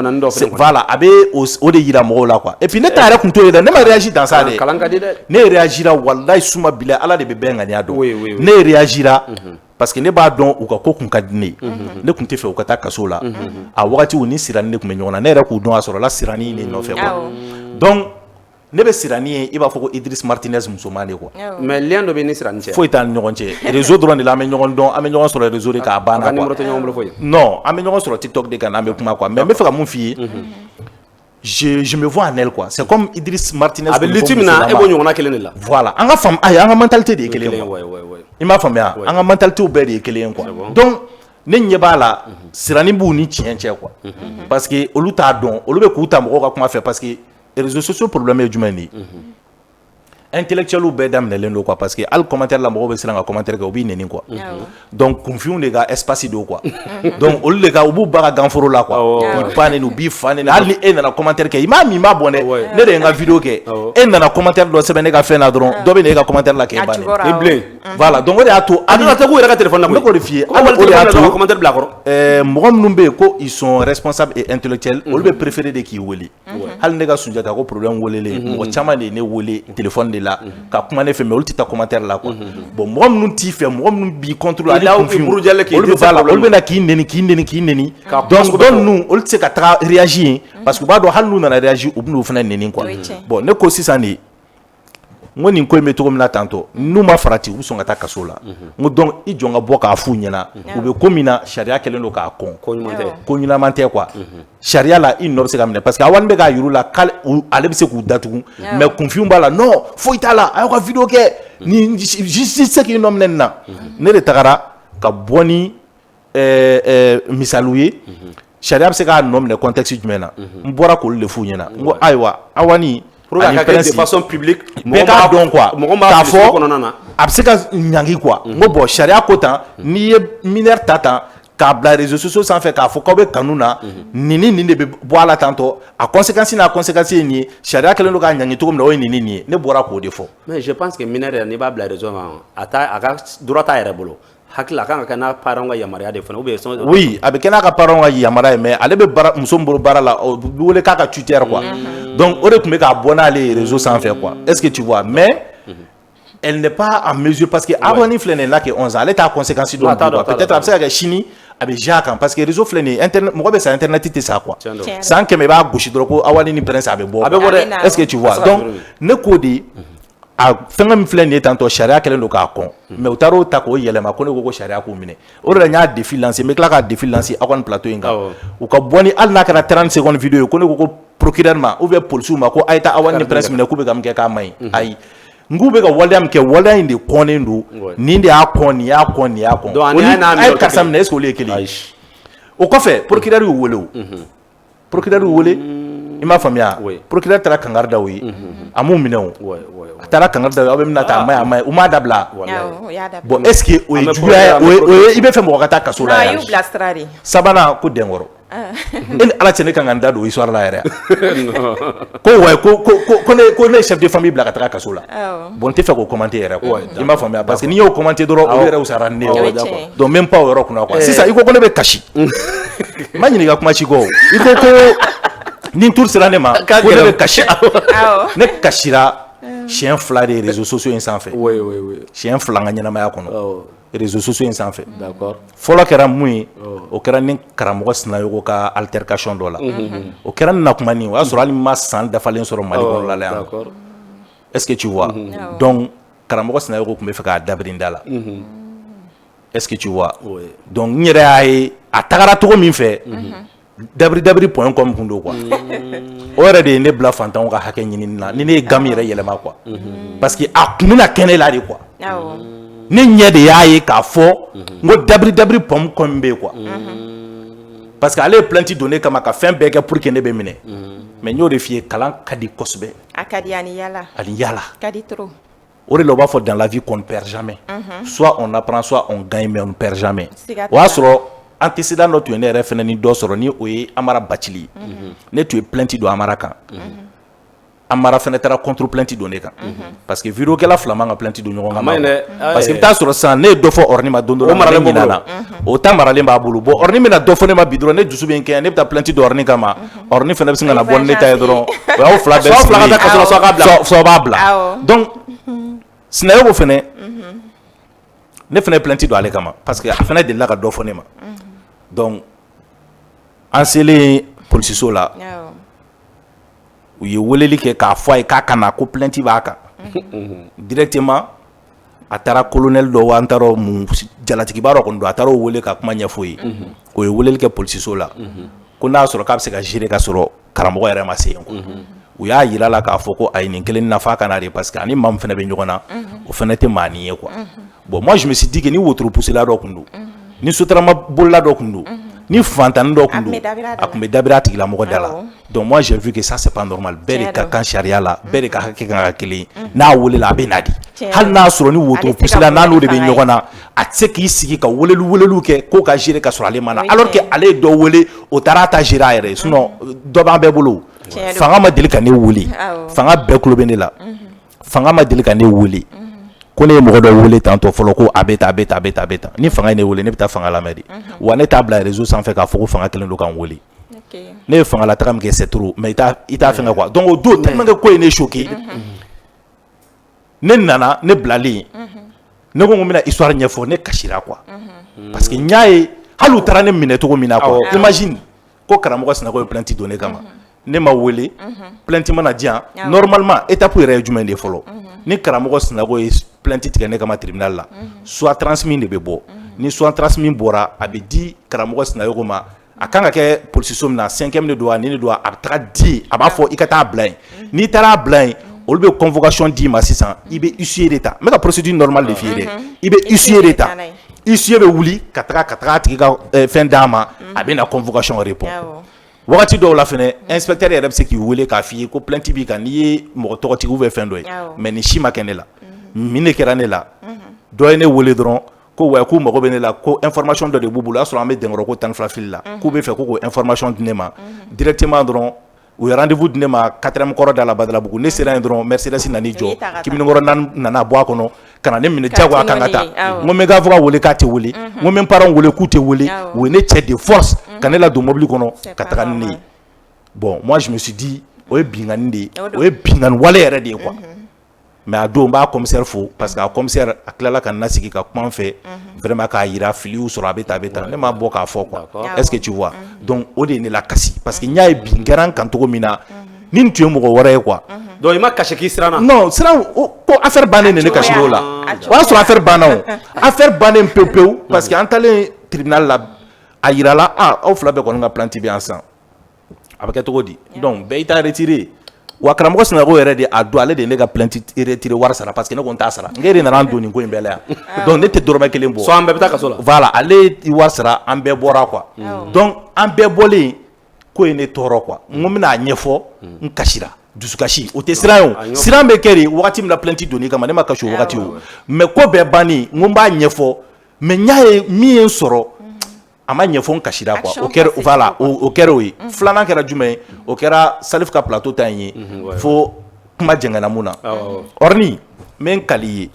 voilà a bɛ o de yira mɔgɔw la quoi et puis ne ta yɛrɛ kun t'o ye dɛ ne ma réagi dans ça dɛ ne réagira walayi suma bila ala de bɛ bɛɛ ŋaniya dɔn ne réagira parce que ne b'a dɔn u ka ko kun ka di ne ye ne kun tɛ fɛ u ka taa kaso la a wagati u ni Sirani ne kun bɛ ɲɔgɔn na ne yɛrɛ k'u dɔn a sɔrɔ la Sirani ne nɔfɛ quoi donc ne bɛ Sirani ye i b'a fɔ ko Idriss Martinez musoman de quoi
mais lien dɔ bɛ ni Sirani cɛ
foyi t'an ni ɲɔgɔn cɛ réseau dɔrɔn de la an bɛ ɲɔgɔn dɔn an bɛ ɲɔgɔn sɔrɔ réseau de k'a banna quoi non an bɛ ɲɔgɔn sɔrɔ TikTok de kan n'an bɛ kuma quoi mais n bɛ fɛ ka mun f'i ye je me vois en elle quoi c'est comme Idriss Martinez
a bɛ lutte min na e b'o ɲɔgɔnna kelen de la
voilà an ka faamu ayi an ka mentalité de ye kelen ye quoi i m'a faamuya an ka mentalité bɛɛ de ye kelen ye quoi donc ne ɲɛ b'a la Sirani b'u ni tiɲɛ cɛ quoi parce que olu t'a dɔn olu bɛ k'u ta mɔgɔw ka kuma fɛ parce que réseaux sociaux problème ye jumɛn de ye intellectuels bɛɛ daminɛlen don quoi parce que hali commentaire la mɔgɔw bɛ siran ka commentaire kɛ u b'i nɛni quoi donc kunfinw de ka espace don quoi donc olu de ka u b'u ba ka ganforo la quoi i ba neni u b'i fa neni hali ni e nana commentaire kɛ i m'a min i m'a bɔn dɛ ne de ye n ka vidéo kɛ e nana commentaire dɔ sɛbɛn ne ka fɛn na dɔrɔn dɔ bɛ na e ka commentaire la k'e ba neni
i bilen
voilà donc o de y'a to
a donna tɛ k'u yɛrɛ ka téléphone na koyi
ne k'o de f'i ye
hali o de y'a to commentaire bila a kɔrɔ
mɔgɔ minnu bɛ yen ko ils sont responsables et intellectuels olu bɛ préférer de k'i wele hali ne ka Sunjata ko problème welelen mɔgɔ caman de ye ne wele téléphone de la ka kuma ne fɛ mais olu tɛ taa commentaire la quoi bon mɔgɔ minnu t'i fɛ mɔgɔ minnu b'i contrôler ani kunfin olu bɛ na k'i neni donc dɔw ninnu olu tɛ se ka taga réagir yen parce que u b'a dɔn hali n'u nana réagir u bɛ n'u fana neni quoi bon ne ko sisan de n ko nin ko in bɛ cogo min na tantôt n'u ma farati u bɛ sɔn ka taa kaso la n ko donc i jɔn ka bɔ k'a f'u ɲɛna u bɛ ko min na sariya kɛlen don k'a kɔn ko ɲuman tɛ quoi sariya la i nɔ bɛ se ka minɛ parce que awani bɛ k'a yir'u la k'ale bɛ se k'u datugu mais kunfinw b'a la non foyi t'a la a y'aw ka vidéo kɛ ni justice tɛ k'i nɔ minɛ nin na ne de tagara ka bɔ ni misaliw ye sariya bɛ se k'a nɔ minɛ contexte jumɛn na n bɔra k'olu de f'u ɲɛna n ko ayiwa awani
ani presse de façon publique
bɛɛ k'a dɔn quoi k'a fɔ a bɛ se ka ɲangi quoi n ko bon sariya ko tan n'i ye mineur ta tan k'a bila réseaux sociaux sanfɛ k'a fɔ k'aw bɛ kanu na nin de bɛ bɔ a la tantɔ a conséquence n'a conséquence ye nin ye sariya kɛlen don k'a ɲangi cogo min na o ye nin ye ne bɔra k'o de fɔ.
mais je pense que mineur yɛrɛ n'i b'a bila réseau kan a ka droit t'a yɛrɛ bolo hakili a kan ka kɛ n'a parents ka yamaruya de fana ou bien
oui a bɛ kɛ n'a ka parents ka yamaruya ye mais ale bɛ muso min bolo baara la o bɛ wele k'a ka tuteur quoi donc o de tun bɛ k'a bɔ n'ale ye réseau sanfɛ quoi est-ce que tu vois mais elle n'est pas en mesure parce que Awani filɛ nin ye n'a kɛ 11 ans ale t'a conséquence dɔn peut-être a bɛ se ka kɛ sini a bɛ ja kan parce que réseau filɛ nin ye internet mɔgɔ bɛ sa internet tɛ sa quoi san 100 i b'a gosi dɔrɔn ko Awani ni prince a bɛ bɔ dɛ est-ce que tu vois donc ne k'o de a fɛngɛ min filɛ nin ye tantɔ sariya kɛlen don k'a kɔn mais u taar'o ta k'o yɛlɛma ko ne ko sariya k'o minɛ o de la n y'a défi lancer n bɛ tila k'a défi lancer aw ka nin plateau in kan u ka bɔ ni hali n'a kɛra 30 secondes vidéo ye ko ne ko procureur ma ou bien policiers ma ko a ye taa Awani ni prince minɛ k'u bɛ ka min kɛ k'a ma ɲi ayi n k'u bɛ ka waleya min kɛ waleya in de kɔnnen don nin de y'a kɔn nin y'a kɔn nin y'a kɔn a ye karisa minɛ est-ce que olu ye kelen ye o kɔfɛ procureur y'u wele o procureur y'u wele i m'a faamuya procureur taara kankari da o ye a m'u minɛ o a taara kankari da o ye aw bɛ mina ta a ma ye u m'a dabila bon est-ce que o ye juguya ye i bɛ fɛ mɔgɔ ka taa kaso la yan sabanan ko dɛnkɔrɔ e ni ala cɛ ne kan ka n da don histoire la yɛrɛ ko ne ye chef de famille bila ka taga kaso la bon n tɛ fɛ k'o commenter yɛrɛ quoi i m'a faamuya parce que n'i y'o commenter dɔrɔn olu yɛrɛ wusara ni ne ye donc n bɛ n pan o yɔrɔ kunna quoi sisan i ko ne bɛ kasi n ma ɲininka kuma si kɔ i ko ni tour sera ne ma ko ne bɛ kasi ne kasira siɲɛ fila de réseaux sociaux in sanfɛ
oui
siɲɛ fila n ka ɲɛnamaya kɔnɔ réseaux sociaux in sanfɛ
d'accord
fɔlɔ kɛra mun ye o kɛra ni karamɔgɔ Sinayogo ka altercation dɔ la o kɛra ni nakumani o y'a sɔrɔ hali ma san dafalen sɔrɔ Mali kɔnɔ la yan est-ce que tu vois donc karamɔgɔ Sinayogo tun bɛ fɛ k'a dabiri n da la est-ce que tu vois donc n yɛrɛ y'a ye a tagara cogo min fɛ dabiri.com kun don quoi o yɛrɛ de ye ne bila fantanw ka hakɛ ɲinini na ni ne ye gamme yɛrɛ yɛlɛma quoi parce que a kun bɛna kɛnɛ la de quoi ne ɲɛ de y'a ye k'a fɔ n ko dabiri.com bɛ yen quoi parce que ale ye plainte donné kama ka fɛn bɛɛ kɛ pour que ne bɛ minɛ mais n y'o de f'i ye kalan ka di kosɛbɛ
a ka di ani yala
ani yala
ka di trop
o de la o b'a fɔ dans la vie qu'on ne perd jamais soit on apprend soit on gagne mais on ne perd jamais o y'a sɔrɔ antécédent dɔ tun ye ne yɛrɛ fɛnɛ ni dɔ sɔrɔ ni o ye Amara Bacili ne tun ye plainte don Amara kan Amara fɛnɛ taara contre plainte don ne kan parce que vidéokɛla fila man ka plainte don ɲɔgɔn kan parce que i bɛ taa sɔrɔ sisan ne ye dɔ fɔ Orni ma don dɔ la ne ɲinana o ta maralen b'a bolo bon Orni bɛna dɔ fɔ ne ma bi dɔrɔn ne dusu bɛ n kɛɲɛ ne bɛ taa plainte don Orni kama Orni fɛnɛ bɛ sin ka na bɔ ni ne ta ye dɔrɔn o y'aw fila bɛɛ sigilen soit b'a bila donc Sinayogo fɛnɛ ne fɛnɛ plainte don ale kama parce que a fɛnɛ delila ka dɔ fɔ ne ma donc an selen polisiso la u ye weleli kɛ k'a fɔ a ye k'a ka na ko plainte b'a kan directement a taara colonel dɔ an taara mun jalatigiba dɔ kɔni don a taara o wele ka kuma ɲɛfɔ ye o ye weleli kɛ polisiso la ko n'a y'a sɔrɔ k'a bɛ se ka gérer ka sɔrɔ karamɔgɔ yɛrɛ ma se yen quoi u y'a yira la k'a fɔ ko a ye nin kelen nafa ka na de parce que ani maa min fɛnɛ bɛ ɲɔgɔn na o fɛnɛ tɛ maa nin ye quoi bon moi je me suis dit que ni wotoro pusela dɔ kun don ni sotarama bolila dɔ kun don ni fantanni dɔ kun don a kun bɛ dabira a tigilamɔgɔ da la donc moi j'ai vu que ça c'est pas normal bɛɛ de ka kan sariya la bɛɛ de ka hakɛ kan ka kelen n'a welela a bɛ na di hali n'a sɔrɔ ni wotoro pusela n'a n'o de bɛ ɲɔgɔn na a tɛ se k'i sigi ka weleliw kɛ k'o ka gérer ka sɔrɔ ale ma na alors que ale ye dɔ wele o taara a ta gérer a yɛrɛ ye sinon dɔ b'an bɛɛ bolo fanga ma deli ka ne wele fanga bɛɛ kulo bɛ ne la fanga ma deli ka ne wele ko ne ye mɔgɔ dɔ wele tantɔ fɔlɔ ko a bɛ tan a bɛ tan a bɛ tan a bɛ tan ni fanga ye ne wele ne bɛ taa fanga lamɛn de wa ne t'a bila réseau sanfɛ k'a fɔ ko fanga kelen don k'an wele ne ye fanga la taga min kɛ c'est trop mais i t'a fɛngɛ quoi donc o don tellement que ko ye ne choqué ne nana ne bilalen ne ko n bɛna histoire ɲɛfɔ ne kasira quoi parce que n y'a ye hali u taara ne minɛ cogo min na quoi imagine ko karamɔgɔ Sinayogo ye plainte don ne kama ne ma wele plainte mana di yan normalement étape yɛrɛ ye jumɛn de ye fɔlɔ ni karamɔgɔ Sinayogo ye plainte tigɛ ne kama tribunal la soit transmis de bɛ bɔ ni soit transmis bɔra a bɛ di karamɔgɔ Sinayogo ma a kan ka kɛ polisiso min na 5e de don wa ni de don a bɛ taga di a b'a fɔ i ka taa bila yen n'i taara bila yen olu bɛ convocation d'i ma sisan i bɛ huissier de ta n bɛ ka procédure normale de f'i ye dɛ i bɛ huissier de ta huissier bɛ wuli ka taga a tigi ka fɛn d'a ma a bɛ na convocation répond wagati dɔw la fɛnɛ inspecteur yɛrɛ bɛ se k'i wele k'a f'i ye ko plainte b'i kan n'i ye mɔgɔ tɔgɔtigi ou bien fɛn dɔ ye mais nin si ma kɛ ne la min de kɛra ne la dɔ ye ne wele dɔrɔn ko wa k'u mago bɛ ne la ko information dɔ de b'u bolo o y'a sɔrɔ an bɛ dɛnkɔrɔ ko 12 fili la k'u bɛ fɛ ko information di ne ma directement dɔrɔn u ye rendez-vous di ne ma 4e kɔrɔ da la Badalabugu ne sera yen dɔrɔn Mercedes nan'i jɔ Kiminikɔrɔ nana bɔ a kɔnɔ ka na ne minɛ diyagoya kan ka taa n ko n bɛ n ka avocat wele k'a tɛ wele n ko n bɛ n parents wele k'u tɛ wele u ye ne cɛ de force ka ne ladon mobili kɔnɔ ka taga ni ne ye bon moi je me suis dit o ye binkani de ye o ye binkani wale yɛrɛ de ye quoi mais a don n b'a commissaire fo parce que a commissaire a tilala ka na sigi ka kuma n fɛ vraiment k'a yira filiw sɔrɔ a bɛ tan ne ma bɔ k'a fɔ quoi est-ce que tu vois donc o de ye ne la kasi parce que n y'a ye bin kɛra n kan cogo min na ni nin tun ye mɔgɔ wɛrɛ ye quoi
donc i ma kasi k'i siranna
non siran ko affaire bannen de ne kasi l'o la o y'a sɔrɔ affaire banna o affaire bannen pewu parce que an talen tribunal la a yirala aw fila bɛɛ kɔni ka plainte bɛ yan sisan a bɛ kɛ cogo di donc bɛɛ i t'a retiré wa karamɔgɔ Sinayogo yɛrɛ de a don ale de ye ne ka plainte retiré wari sara parce que ne ko n t'a sara n de nana an don nin ko in bɛɛ la yan donc ne tɛ dɔrɔmɛ kelen bɔ
so an bɛɛ bɛ taa kaso la
voilà ale ye wari sara an bɛɛ bɔra quoi donc an bɛɛ bɔlen ko ye ne tɔɔrɔ quoi n ko n bɛna ɲɛfɔ n kasira dusukasi o tɛ siran ye o siran bɛ kɛ de wagati min na plainte donni kama ne ma kasi o wagati o mais ko bɛɛ bannen n ko n b'a ɲɛfɔ mais n y'a ye min ye n sɔrɔ a ma ɲɛfɔ n kasira quoi o kɛra voilà o kɛra o ye filanan kɛra jumɛn ye o kɛra Salif ka plateau ta in ye fo kuma jɛngɛnna mun na Orni n bɛ n kali ye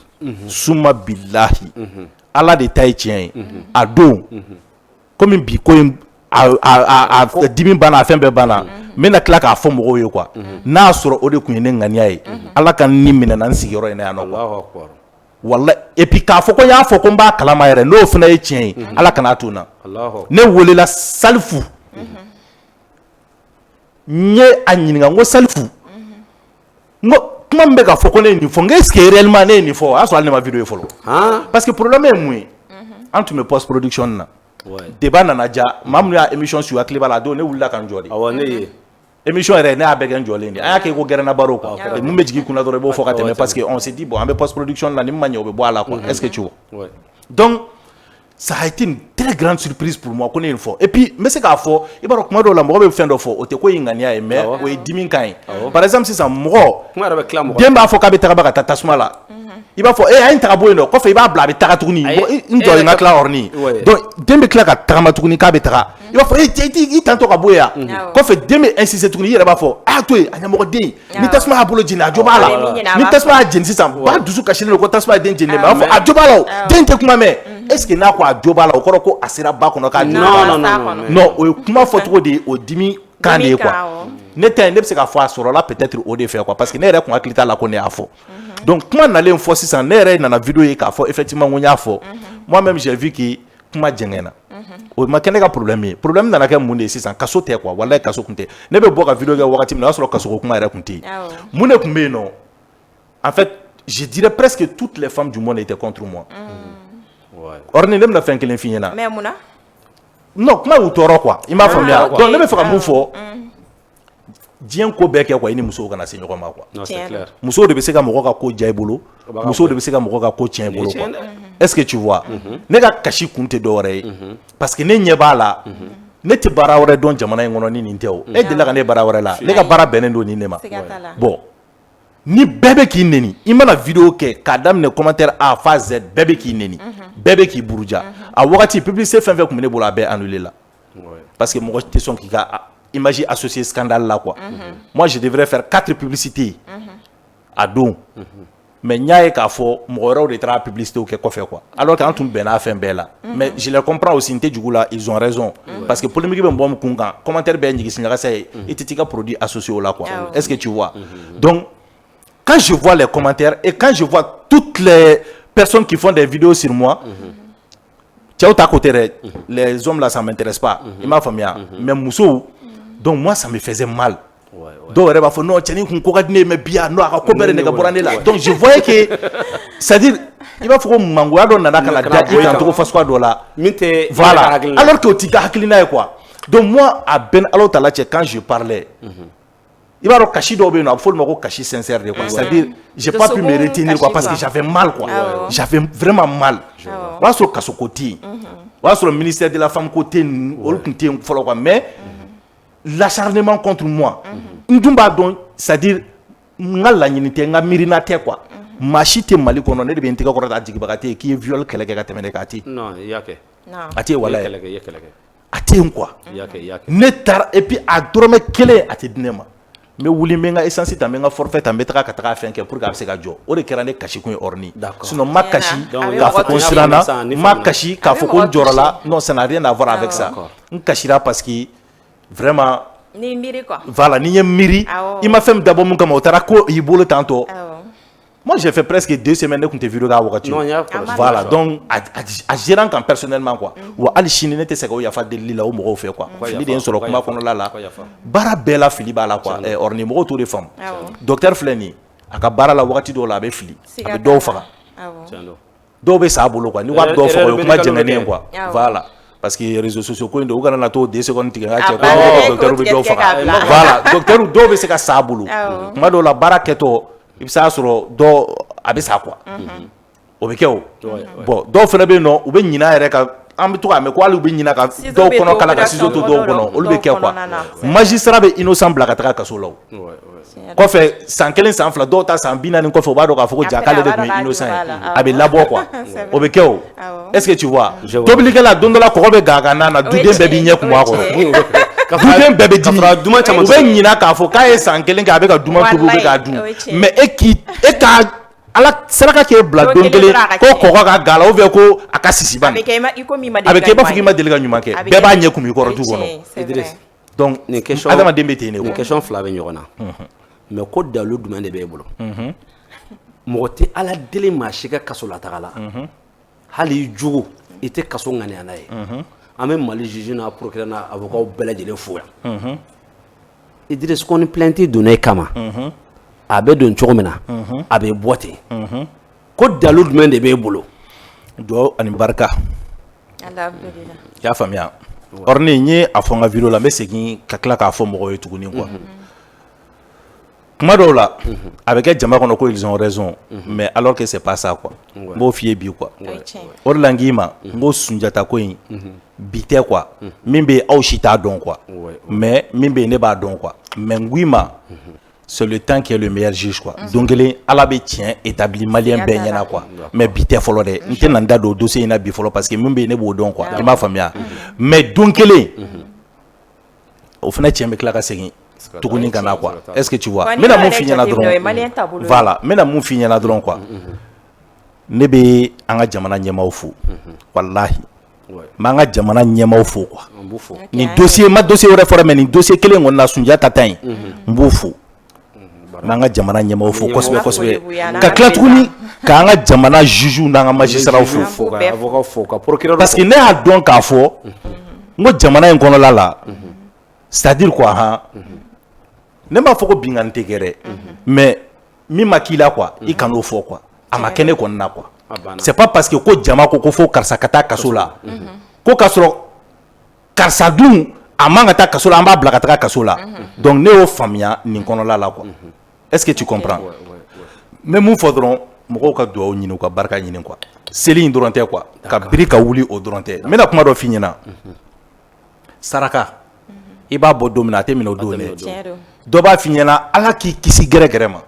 suma bilahi Ala de ta ye tiɲɛ ye a don komi bi ko in a dimi bana a fɛn bɛɛ bana n bɛna tila k'a fɔ mɔgɔw ye quoi n'a sɔrɔ o de kun ye ne ŋaniya ye Ala ka ni minɛ na n sigiyɔrɔ in na yan nɔ quoi wallahi et puis k'a fɔ ko n y'a fɔ ko n b'a kalama yɛrɛ n'o fana ye tiɲɛ ye Ala kana to n na ne welela Salifu n ye a ɲininka n ko Salifu n ko kuma min bɛ ka fɔ ko ne ye nin fɔ n ko est ce que réellement ne ye nin fɔ o y'a sɔrɔ hali ne ma vidéo ye fɔlɔ parce que problème ye mun ye an tun bɛ post production na débat nana ja maa minnu y'a émission suit hakili b'a la a don ne wulila ka n jɔ de awɔ ne ye émission yɛrɛ ne y'a bɛɛ kɛ n jɔlen de an y'a kɛ ko gɛrɛnna baro quoi mun bɛ jigin kunna dɔrɔn i b'o fɔ ka tɛmɛ parce que on s'est dit bon an bɛ post production na ni min ma ɲɛ o bɛ bɔ a la quoi est ce que tu vois donc ça a été une très grande surprise pour moi ko ne ye nin fɔ et puis n bɛ se k'a fɔ i b'a dɔn kuma dɔw la mɔgɔ bɛ fɛn dɔ fɔ o tɛ ko ye ŋaniya ye mais o ye dimi kan ye par exemple sisan mɔgɔ den b'a fɔ k'a bɛ taga ka taa tasuma la i b'a fɔ a ye n taga bɔ yen nɔ kɔfɛ i b'a bila a bɛ taga tuguni n jɔ n ka tila horni donc den bɛ tila ka tagama tuguni k'a bɛ taga i b'a fɔ i tantɔ ka bɔ yen yan kɔfɛ den bɛ insister tuguni i yɛrɛ b'a fɔ a to yen a ɲɛmɔgɔden ni tasuma y'a bolo jeni a jo b'a la ni tasuma y'a jeni sisan ba dusu kasilen don ko tasuma ye den jeni mais a b'a fɔ a jo b'a la o den tɛ kuma mɛn est ce que n'a ko a jo b'a la o kɔrɔ ko a sera ba kɔnɔ k'a non o ye kuma fɔ cogo de ye o dimi kan de ye quoi ne tɛ ne bɛ se k'a fɔ a sɔrɔla peut-être o de fɛ quoi parce que ne yɛrɛ kun hakili t'a la ko ne y'a fɔ donc kuma nalen fɔ sisan ne yɛrɛ nana vidéo ye k'a fɔ effectivement ko n y'a fɔ moi même j'ai vu que kuma jɛngɛnna o ma kɛ ne ka problème ye problème nana kɛ mun de ye sisan kaso tɛ quoi wallahi kaso kun tɛ ne bɛ bɔ ka vidéo kɛ wagati min na o y'a sɔrɔ kasoko kuma yɛrɛ kun tɛ yen mun de kun bɛ yen nɔ en fait je dirais presque toutes les femmes du monde étaient contre moi Orni ne bɛna fɛn kelen f'i ɲɛna
mais munna
non kuma y'u tɔɔrɔ quoi i m'a faamuya donc ne bɛ fɛ ka mun fɔ diɲɛ ko bɛɛ kɛ quoi i ni musow kana se ɲɔgɔn ma quoi musow de bɛ se ka mɔgɔ ka ko ja i bolo musow de bɛ se ka mɔgɔ ka ko tiɲɛ i bolo quoi est ce que tu vois ne ka kasi kun tɛ dɔwɛrɛ ye parce que ne ɲɛ b'a la ne tɛ baara wɛrɛ dɔn jamana in kɔnɔ ni nin tɛ o e delila ka ne baara wɛrɛ la ne ka baara bɛnnen don nin de ma bon ni bɛɛ bɛ k'i neni i mana vidéo kɛ k'a daminɛ commentaire A f'a Z bɛɛ bɛ k'i neni bɛɛ bɛ k'i buruja a wagati publicité fɛn fɛn kun bɛ ne bolo a bɛɛ annulé la parce que mɔgɔ tɛ sɔn k'i ka image associée scandale là quoi moi je devrais faire 4 publicités a don mais n y'a ye k'a fɔ mɔgɔ wɛrɛw de taara publicité kɛ kɔfɛ quoi alors qu'an tun bɛnna fɛn bɛɛ la mais je les comprends aussi n tɛ jugu la ils ont raison parce que polémique bɛ mɔgɔ min kun kan commentaire bɛɛ ɲigisi ɲagasa ye i tɛ t'i ka produit associé o la quoi est ce que tu vois donc quand je vois les commentaires et quand je vois toutes les personnes qui font des vidéos sur moi cɛw ta côté les hommes là ça m'intéresse pas i m'a faamuya mais musow donc moi ça me faisait mal dɔw yɛrɛ b'a fɔ non cɛnin kun ko ka di ne ye mais bi non a ka ko bɛɛ de nɛgɛ bɔra ne la donc je voyais que c'est à dire i b'a fɔ ko mangoya dɔ nana ka na da i kan togo fasuguya dɔ la voilà alors que o t'i ka hakilina ye quoi donc moi a bɛn Alahu Taala cɛ quand je parlais i b'a dɔn kasi dɔw bɛ yen nɔ a bɛ fɔ olu ma ko kasi sincère de quoi c'est à dire j'ai pas pu me retenir quoi parce que j'avais mal quoi j'avais vraiment mal o y'a sɔrɔ kaso ko tɛ yen o y'a sɔrɔ ministère de la femme ko tɛ yen olu tun tɛ yen fɔlɔ quoi mais l'acharnement contre moi n dun b'a dɔn c'est à dire n ka laɲini tɛ n ka miirina tɛ quoi maa si tɛ Mali kɔnɔ ne de bɛ n tɛgɛ kɔrɔ ta jigibaga tɛ yen k'i ye viol kɛlɛ kɛ ka tɛmɛ ne kan a tɛ yen a tɛ yen walayi a tɛ yen quoi ne taara et puis a dɔrɔmɛ kelen a tɛ di ne ma n bɛ wuli n bɛ n ka essence ta n bɛ n ka forfait ta n bɛ taga ka taga fɛn kɛ pour que a bɛ se ka jɔ o de kɛra ne kasi kun ye Orni sinon n ma kasi k'a fɔ ko n siranna n ma kasi k'a fɔ ko n jɔrɔla non ça n'a rien à voir avec ça n kasira parce que vraiment
ni miiri quoi
voilà ni ye miiri i ma fɛn min dabɔ mun kama o taara ko i bolo tantɔ moi j'ai fait presque 2 semaines ne kun tɛ vidéo k'a wagati voilà donc a gérant kan personnellement quoi wa hali sini ne tɛ se k'o yafa delili la o mɔgɔw fɛ quoi fili de ye n sɔrɔ kuma kɔnɔla la baara bɛɛ la fili b'a la quoi Orni mɔgɔw t'o de faamu docteur filɛ nin ye a ka baara la wagati dɔw la a bɛ fili a bɛ dɔw faga dɔw bɛ sa a bolo quoi ni wari dɔw faga o ye kuma jɛngɛnen quoi voilà parce que réseaux sociaux ko in don u kana na to 2 secondes tigɛ n ka cɛ ko docteur bɛ dɔw faga voilà docteur dɔw bɛ se ka sa a bolo kuma dɔw la baara kɛtɔ i bɛ se a sɔrɔ dɔw a bɛ sa quoi o bɛ kɛ o bon dɔw fana bɛ yen nɔ u bɛ ɲinɛ a yɛrɛ kan an bɛ to k'a mɛn ko hali u bɛ ɲinɛ ka dɔw kɔnɔ kala ka ciseau to dɔw kɔnɔ olu bɛ kɛ quoi magistrat bɛ innocent bila ka taga kaso la o kɔfɛ san 1 san 2 dɔw ta san 40 kɔfɛ u b'a dɔn k'a fɔ ko ja k'ale de tun ye innocent ye a bɛ labɔ quoi o bɛ kɛ o est ce que tu vois tobilikɛla don dɔ la kɔgɔ bɛ gaga n'a na duden bɛɛ b'i ɲɛ kumu a kɔrɔ duden bɛɛ bɛ dimi u bɛ ɲinɛ k'a fɔ k'a ye san 1 kɛ a bɛ ka duman tobi u bɛ k'a dun mais e k'a ala saraka ke bla don kelen ko kɔkɔ ka gala ou bien ko a ka sisi ban. A bɛ kɛ i b'a fɔ k'i ma deli ka ɲuman kɛ. Bɛɛ b'a ɲɛ kun i kɔrɔ du kɔnɔ.
Idriss.
Donc
nin question
adamaden bɛ ten de.
Nin question fila bɛ ɲɔgɔn na. Mais ko dalu jumɛn de b'e bolo? Mɔgɔ tɛ ala deli maa si ka kaso la taga la. Hali i jugu i tɛ kaso ŋaniya n'a ye. An bɛ Mali juge n'a procureur n'a avocat bɛɛ lajɛlen fo yan. Idriss ko ni plainte donna e kama. A bɛ don cogo min na. A bɛ bɔ ten. Ko dalu jumɛn de b'e bolo?
Duwawu ani barika.
Alhamdulillah.
I y'a faamuya. Orni n ye a fɔ n ka video la n bɛ segin ka tila k'a fɔ mɔgɔw ye tuguni quoi. Kuma dɔw la a bɛ kɛ jama kɔnɔ ko ils ont raison mais alors que c'est pas ça quoi. N b'o f'i ye bi quoi. O de la n k'i ma n ko Sunjata ko in bi tɛ quoi min bɛ aw si t'a dɔn quoi mais min bɛ ne b'a dɔn quoi mais n k'i ma c'est le temps qui est le meilleur juge quoi. Don kelen ala bɛ tiɲɛ établi malien bɛɛ ɲɛna quoi mais bi tɛ fɔlɔ dɛ n tɛ na n da don o dossier in na bi fɔlɔ parce que min bɛ yen ne b'o dɔn quoi i m'a faamuya mais don kelen o fana tiɲɛ bɛ tila ka segin tuguni ka na quoi est-ce que tu vois n bɛna mun f'i ɲɛna dɔrɔn voilà n bɛna mun f'i ɲɛna dɔrɔn quoi ne bɛ an ka jamana ɲɛmaaw fo walahi n b'an ka jamana ɲɛmaaw fo quoi nin dossier ma dossier wɛrɛ fɔra mais nin dossier kelen kɔni na Sunjata ta in n b'o fo n b'an ka jamana ɲɛmaaw fo kosɛbɛ kosɛbɛ ka tila tuguni k'an ka jamana jugew n'an ka magistrats fo parce que ne y'a dɔn k'a fɔ n ko jamana in kɔnɔla la c'est-à-dire quoi han ne m'a fɔ ko binkani tɛ kɛ dɛ mais min ma k'i la quoi i kan'o fɔ quoi a ma kɛ ne kɔni na quoi c'est pas parce que ko jama ko fo karisa ka taa kaso la ko k'a sɔrɔ karisa dun a man ka taa kaso la an b'a bila ka taga kaso la donc ne y'o faamuya nin kɔnɔla la quoi est-ce que tu comprends n bɛ mun fɔ dɔrɔn mɔgɔw ka duwawu ɲini u ka barika ɲini quoi seli in dɔrɔn tɛ quoi ka biri ka wuli o dɔrɔn tɛ n bɛna kuma dɔ f'i ɲɛna saraka i b'a bɔ don min na a tɛ minɛ o don dɛ dɔ b'a f'i ɲɛna ala k'i kisi gɛrɛgɛrɛ ma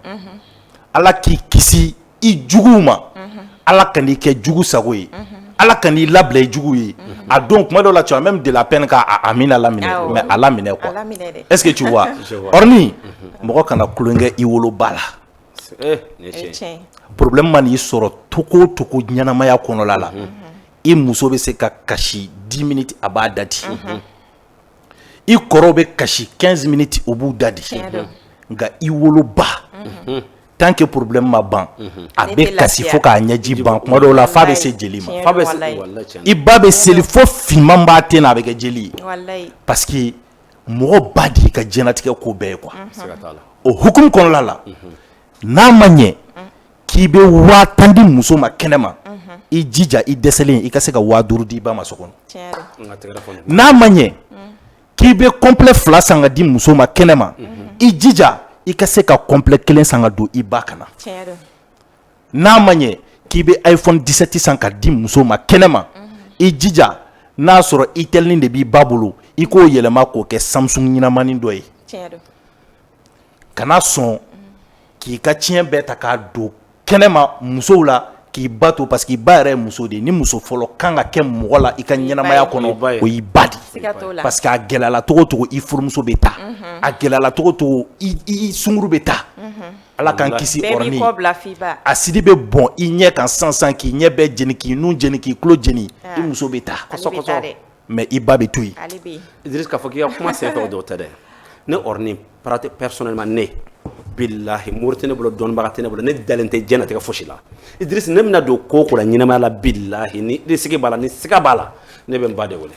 ala k'i kisi i juguw ma ala ka n'i kɛ jugu sago ye ala ka n'i labila i jugu ye a don kuma dɔw la tu as même de la peine k'a Amina laminɛ mais a laminɛ quoi est-ce que tu vois orni mɔgɔ kana kulonkɛ i woloba la problème ma n'i sɔrɔ togo togo ɲɛnamaya kɔnɔla la i muso bɛ se ka kasi 10 minutes a b'a dadi i kɔrɔw bɛ kasi 15 minutes o b'u dadi nka i woloba tant que problème ma ban a bɛ kasi fo k'a ɲɛji ban kuma dɔw la f'a bɛ se jeli ma i ba bɛ seli fo finman b'a ten na a bɛ kɛ jeli ye parce que mɔgɔ ba de y'i ka diɲɛlatigɛ ko bɛɛ ye quoi o hukumu kɔnɔna la n'a ma ɲɛ k'i bɛ 1000 di muso ma kɛnɛ ma i jija i dɛsɛlen i ka se ka 5000 di i ba ma so kɔnɔ n'a ma ɲɛ k'i bɛ complet 2 san ka di muso ma kɛnɛ ma i jija i ka se ka complet 1 san ka don i ba kana n'a ma ɲɛ k'i bɛ iPhone 17 san ka di muso ma kɛnɛ ma i jija n'a sɔrɔ itel de b'i ba bolo i k'o yɛlɛma k'o kɛ Samsung ɲinamanin dɔ ye kana sɔn k'i ka tiɲɛ bɛɛ ta k'a don kɛnɛ ma musow la k'i ba to parce que i ba yɛrɛ ye muso de ye ni muso fɔlɔ kan ka kɛ mɔgɔ la i ka ɲɛnamaya kɔnɔ o y'i ba de parce que a gɛlɛyala togo togo i furumuso bɛ taa a gɛlɛyala togo togo i sunkuru bɛ taa ala k'an kisi orni a sidi bɛ bɔn i ɲɛ kan sansan k'i ɲɛ bɛɛ jeni k'i nun jeni k'i tulo jeni i muso bɛ taa mais i ba bɛ to yen
Idriss k'a fɔ k'i ka kuma sen fɛ o dɔw tɛ dɛ ne orni personnellement ne billahi mori tɛ ne bolo dɔnnibaga tɛ ne bolo ne dalen tɛ diɲɛlatigɛ fosi la Idriss ne bɛna don ko o ko la ɲɛnamaya la billahi ni sigi b'a la ni siga b'a la ne bɛ n ba de wele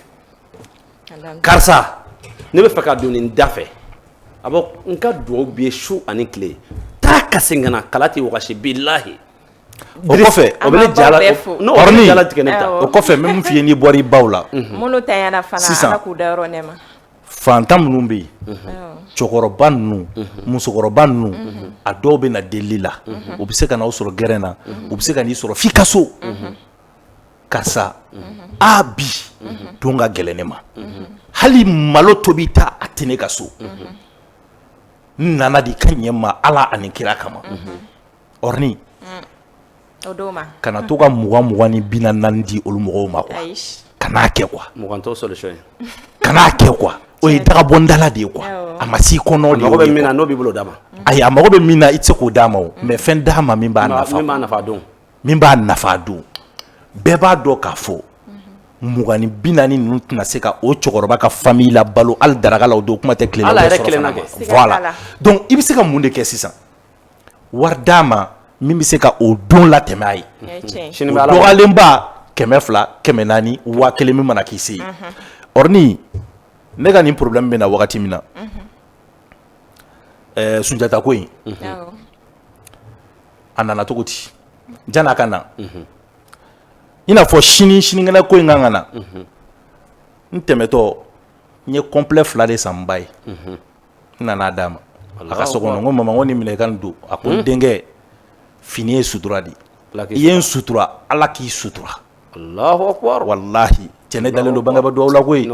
karisa ne bɛ fɛ ka don nin da fɛ a bɔ n ka duwawu b'i ye su ani tile taa ka segin ka na kala tɛ wagasi billahi
o kɔfɛ
o bɛ ne jala
orni
jala tigɛ ne ta
o kɔfɛ n bɛ mun f'i ye n'i bɔra i baw la
minnu tanyana fana ala k'u da yɔrɔ nɛma
fantan minnu bɛ yen cɛkɔrɔba ninnu musokɔrɔba ninnu a dɔw bɛ na deli la u bɛ se ka n'aw sɔrɔ gɛrɛn na u bɛ se ka n'i sɔrɔ f'i ka so karisa a bi don ka gɛlɛn ne ma hali malo tobi ta a tɛ ne ka so n nana de ka ɲɛ ma ala ani kira kama orni kana to ka 20 ni 40 di olu mɔgɔw ma quoi kana kɛ quoi
mugan t'o solution ye
kana kɛ quoi o ye daga bɔndala de ye quoi a ma s'i kɔnɔ de
mago bɛ min na n'o b'i bolo d'a ma
ayi a mago bɛ min na i tɛ se k'o d'a ma o mais fɛn d'a ma min b'a nafa
dɔn
min b'a nafa dɔn bɛɛ b'a dɔn k'a fɔ 20 ni 40 ninnu tɛna se ka o cɛkɔrɔba ka famille la balo hali daraka la o don kuma tɛ tile la voilà donc i bɛ se ka mun de kɛ sisan wari d'a ma min bɛ se ka o don latɛmɛ a ye dɔgɔyalenba 200 400 1000 min mana k'i se ye orni ne ka nin problème bɛ na wagati min na Sunjata ko in a nana cogo di jan'a ka na i n'a fɔ sinikɛnɛ ko in kan ka na n tɛmɛtɔ n ye complet 2 de san n ba ye n nana d'a ma a ka so kɔnɔ n ko mama ko nin minɛ i ka nin don a ko n denkɛ fini ye sutura de i ye n sutura Ala k'i sutura
Allahu akbar
wallahi cɛ ne dalen don bangebaa dugawu la koyi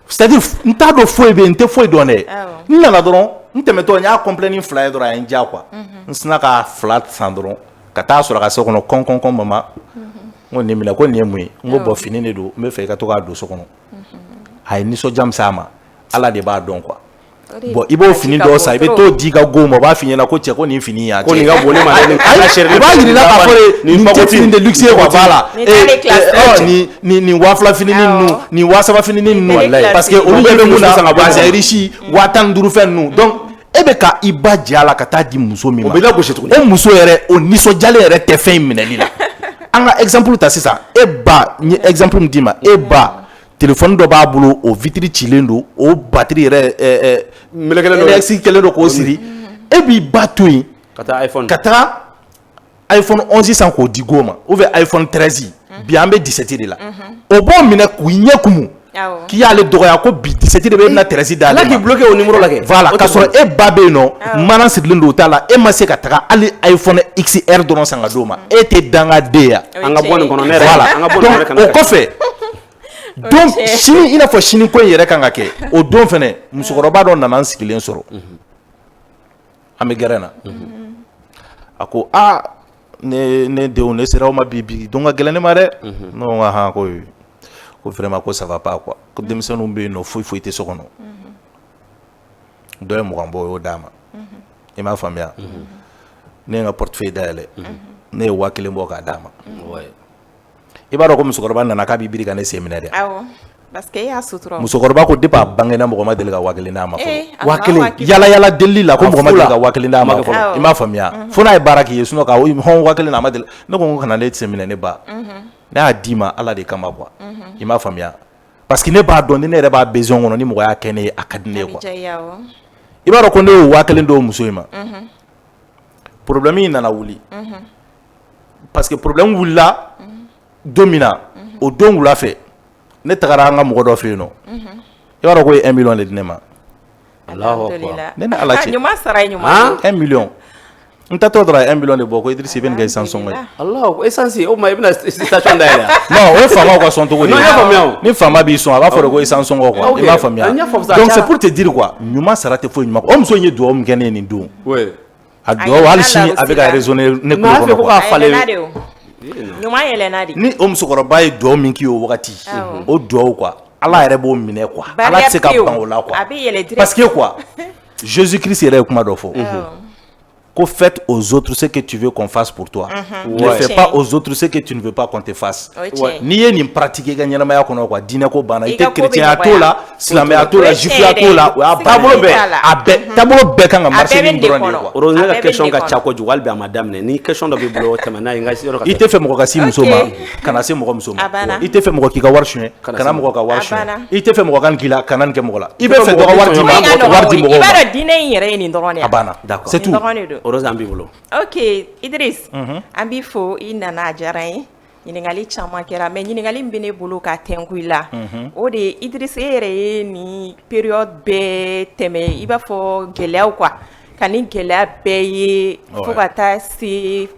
c'est-à-dire n t'a dɔn foyi bɛ yen n tɛ foyi dɔn dɛ n nana dɔrɔn n tɛmɛtɔ n y'a complet ni 2 ye dɔrɔn a ye n diya quoi n sina ka 2 san dɔrɔn ka taa sɔrɔ a ka so kɔnɔ kɔn mama n ko nin minɛ ko nin ye mun ye n ko bɔn fini de don n bɛ fɛ i ka to k'a don so kɔnɔ a ye nisɔndiya min s'a ma Ala de b'a dɔn quoi bon i b'o fini dɔw san i bɛ t'o di i ka go ma o b'a f'i ɲɛna ko cɛ ko nin fini yan
ko nin ka bon ne ma dɛ
i b'a yir'i la k'a fɔ de nin tɛ fini de luxe ye quoi voilà nin 2000 fini ninnu nin 3000 fini ninnu parce que olu ɲɛ bɛ mun na c'est riche 15000 fɛn ninnu donc e bɛ ka i ba jɛ a la ka taa di muso min ma o bɛ lagosi tuguni o muso yɛrɛ o nisɔndiyalen yɛrɛ tɛ fɛn in minɛli la an ka exemple ta sisan e ba n ye exemple min d'i ma e ba téléphone dɔ b'a bolo o vitre cilen don o batterie yɛrɛ électrique kɛlen don k'o siri e b'i ba to yen ka taa iPhone 11 san k'o di go ma ou bien iPhone 13 bi an bɛ 17 de la o b'o minɛ k'u ɲɛ kumu k'i y'ale dɔgɔya ko bi 17 de bɛ bɛna 13 d'ale ma. Ala k'i bloqué o numéro la kɛ. Voilà k'a sɔrɔ e ba bɛ yen nɔ mana sirilen don o t'a la e ma se ka taga hali iPhone XR dɔrɔn san ka d'o ma e tɛ dangaden ya.
An ka bɔ nin kɔnɔ ne yɛrɛ.
Voilà donc o kɔfɛ donc sini i n'a fɔ sini ko in yɛrɛ kan ka kɛ o don fɛnɛ musokɔrɔba dɔ nana n sigilen sɔrɔ an bɛ gɛrɛn na a ko ne denw ne sera aw ma bi don ka gɛlɛn ne ma dɛ ne ko ahan ko vraiment ko ça va pas quoi ko denmisɛnninw bɛ yen nɔ foyi tɛ so kɔnɔ dɔ ye 20 bɔ o y'o d'a ma i m'a faamuya ne ye n ka portefeuille dayɛlɛ ne ye 1000 bɔ k'a d'a ma i b'a dɔn ko musokɔrɔba nana k'a b'i biri ka ne sen minɛ dɛ
parce que y'a sutura
musokɔrɔba ko depuis a bangena mɔgɔ ma deli ka 1000 d'a ma fɔlɔ 1000 yala deli la ko mɔgɔ ma deli ka 1000 d'a ma fɔlɔ i m'a faamuya fo n'a ye baara k'i ye sinon ka hɔn 1000 na a ma deli ne ko kana ne sen minɛ ne ba ne y'a d'i ma Ala de kama quoi i m'a faamuya parce que ne b'a dɔn ni ne yɛrɛ b'a besoin kɔnɔ ni mɔgɔ y'a kɛ ne ye a ka di ne ye quoi i b'a dɔn ko ne y'o 1000 d'o muso in ma problème in nana wuli parce que problème wulila don min na o don wula fɛ ne tagara an ka mɔgɔ dɔ fɛ yen nɔ i b'a dɔn ko ye 1 million de di ne ma ne ni Ala cɛ 1 million n tatɔ dɔrɔn 1 million de bɔ ko Idrissa i bɛ nin kɛ essence sɔngɔ ye
Allah essence o ma i bɛna station dayɛlɛ
non o ye faamaw ka sɔn cogo de ye ni faama b'i sɔn a b'a fɔ de ko essence sɔngɔ quoi i m'a faamuya donc c'est pour te dire quoi ɲuman sara tɛ foyi ɲuman o muso in ye dugawu min kɛ ne ye nin don a dugawu hali sini a bɛ ka raisonner ne kulo kɔnɔ quoi ni o musokɔrɔba ye dugawu min k'i ye o wagati o dugawu quoi Ala yɛrɛ b'o minɛ quoi Ala tɛ se ka ban o la quoi parce que quoi Jésus Christ yɛrɛ ye kuma dɔ fɔ ko faites aux autres ce que tu veux qu'on fasse pour toi ne fais pas aux autres ce que tu ne veux pas qu'on te fasse n'i ye nin pratiquer ka ɲɛnamaya kɔnɔ quoi diinɛ ko banna i tɛ chrétien t'o la silamɛya t'o la juifuya t'o la o y'a taabolo bɛɛ kan ka marcher nin dɔrɔn de ye quoi
Rose ka question ka ca kojugu hali bi a ma daminɛ ni question dɔ b'i bolo tɛmɛ n'a ye n ka yɔrɔ ka
i tɛ fɛ mɔgɔ ka si muso ma kana se mɔgɔ muso ma i tɛ fɛ mɔgɔ k'i ka wari suɲɛ kana mɔgɔ ka wari suɲɛ i tɛ fɛ mɔgɔ ka nin k'i la kana nin kɛ mɔgɔ la i bɛ fɛ dɔ ka wari d'i ma wari di mɔgɔw ma
i b'a dɔn diinɛ in yɛrɛ ye nin dɔrɔn de ye
a banna c'est tout
Rose an b'i bolo
ok Idriss an b'i fo i nana a diyara n ye ɲininkali caman kɛra mais ɲininkali min bɛ ne bolo ka tɛnku i la o de ye Idriss e yɛrɛ ye nin période bɛɛ tɛmɛ i b'a fɔ gɛlɛyaw quoi ka nin gɛlɛya bɛɛ ye fo ka taa se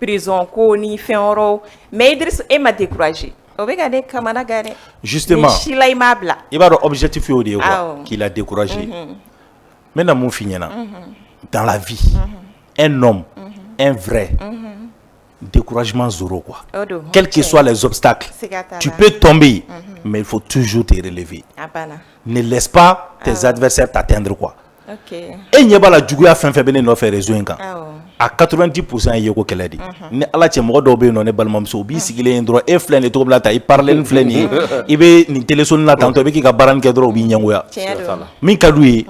prison ko ni fɛn wɛrɛw mais Idriss e ma découragé o bɛ ka ne kamana gan dɛ
justement
ni si la i m'a bila
i b'a dɔn objectif y'o de ye quoi k'i la découragé n bɛna mun f'i ɲɛna dans la vie un homme un vrai découragement zéro quoi. Quels que soient les obstacles, tu peux tomber, mais il faut toujours te relever. Ne laisse pas tes adversaires t'atteindre quoi. Et n'y a pas la juguya fin fait bene no faire réseau à 90% yeko kele di ni ala che mo do be no ne balmam so bi sigile ndro e flen e to blata i parler flen ni ibe ni téléphone na tanto be ki ka baran ke dro bi nyangoya min kadui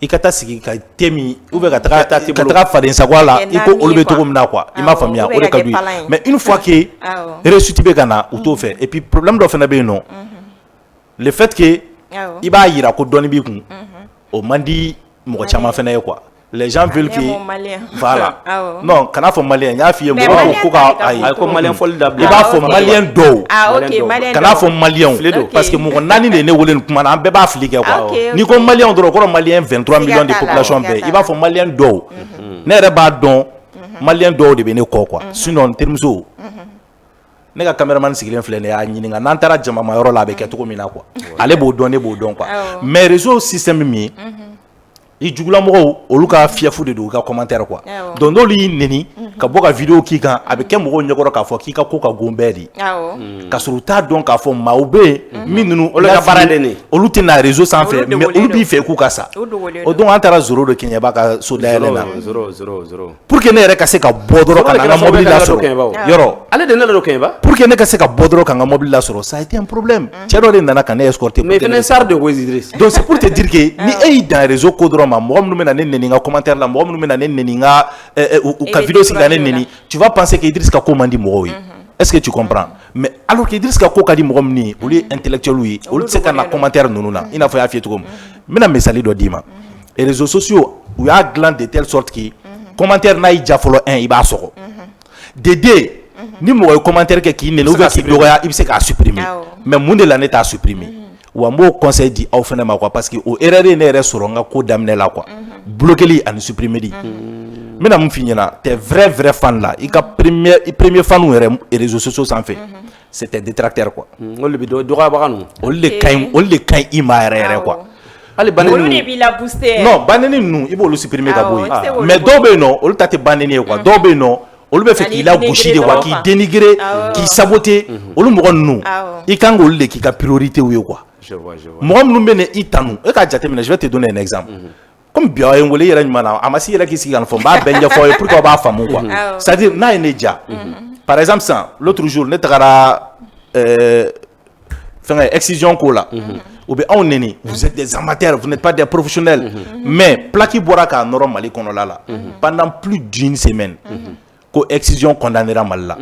i kata sigi ka temi ou be ka taka faden sakwala i ko olbe to komna quoi i ma famia o de kadui mais une fois que réussite be kana ou to fait et puis problème do fe na be no le fait que i ba yira ko doni bi kun o mandi mo chama fena ye quoi les gens veulent que voilà non kana fo malien ya fiye mo ko ka ay
ko malien fol da
i ba fo malien do kana fo malien parce que mo nani ne wolen kuma na be ba flike quoi ni ko malien do ko malien 23 millions de population be i ba fo malien do ne re ba don malien do de be ne ko quoi sinon termso ne ka cameraman sigilen filɛ ne y'a ɲininka n'an taara jama ma yɔrɔ la a bɛ kɛ cogo min na quoi ale b'o dɔn ne b'o dɔn quoi mais réseau système min i jugulamɔgɔw olu ka fiɛfu de don u ka commentaire quoi donc n'olu y'i neni ka bɔ ka vidéo k'i kan a bɛ kɛ mɔgɔw ɲɛkɔrɔ k'a fɔ k'i ka ko ka gon bɛɛ de ka sɔrɔ u t'a dɔn k'a fɔ maaw bɛ yen min ninnu olu ka baara de olu tɛ na réseau sanfɛ mais olu b'i fɛ k'u ka sa o donc an taara zoro de kɛɲɛ b'a ka so dayɛlɛ na pour que ne yɛrɛ ka se ka bɔ dɔrɔn ka na n ka mobili lasɔrɔ yɔrɔ
ale de nana don kɛɲɛba
pour que ne ka se ka bɔ dɔrɔn ka n ka mobili lasɔrɔ ça a été un problème cɛ dɔ de nana ka ne escorter
mais fɛnɛ sar de ko Idriss
donc c'est pour te dire que ni e y'i dan réseau ko dɔrɔn ma mɔgɔ minnu bɛ na ne neni n ka commentaire la mɔgɔ minnu bɛ na ne neni n ka u ka vidéo sigi la ne neni tu vas penser que Idriss ka ko man di mɔgɔw ye est-ce que tu comprends mais alors que Idriss ka ko ka di mɔgɔ minnu ye olu ye intellectuels ye olu tɛ se ka na commentaire ninnu na i n'a fɔ n y'a f'i ye cogo min n bɛna misali dɔ d'i ma et réseaux sociaux u y'a dilan de telle sorte que commentaire n'a y'i ja fɔlɔ i b'a sɔgɔ de deux ni mɔgɔ ye commentaire kɛ k'i neni ou bien k'i dɔgɔya i bɛ se k'a supprimer mais mun de la ne t'a supprimer wa n b'o conseil di aw fana ma quoi parce que o erreur ye ne yɛrɛ sɔrɔ n ka ko daminɛ la quoi bloquer ani supprimer di n bɛna mun f'i ɲɛna tes vrais fans là i ka premier fans yɛrɛ réseaux sociaux sanfɛ c'était détracteur quoi
olu bɛ dɔgɔyabaga ninnu
olu de ka ɲi i ma yɛrɛ quoi
hali olu de b'i la booster
non baneni ninnu i b'olu supprimer ka bɔ yen mais dɔw bɛ yen nɔ olu ta tɛ baneni ye quoi dɔw bɛ yen nɔ olu bɛ fɛ k'i la gosi de quoi k'i dénigrer k'i saboter olu mɔgɔ ninnu i kan k'olu de k'i ka priorité ye quoi mɔgɔ minnu bɛ ne i tanu e k'a jateminɛ je vais te donner un exemple comme bi aw ye n wele i yɛrɛ ɲuman na a ma se i yɛrɛ k'i sigi ka nin fɔ n b'a bɛɛ ɲɛfɔ aw ye pour que aw b'a faamu quoi c'est à dire n'a ye ne diya par exemple sisan l'autre jour ne tagara fɛngɛ excision ko la u bɛ anw neni vous êtes des amateurs vous n'êtes pas des professionnels mais plaque bɔra k'a nɔrɔ Mali kɔnɔla la pendant plus d'une semaine ko excision condamnera Mali la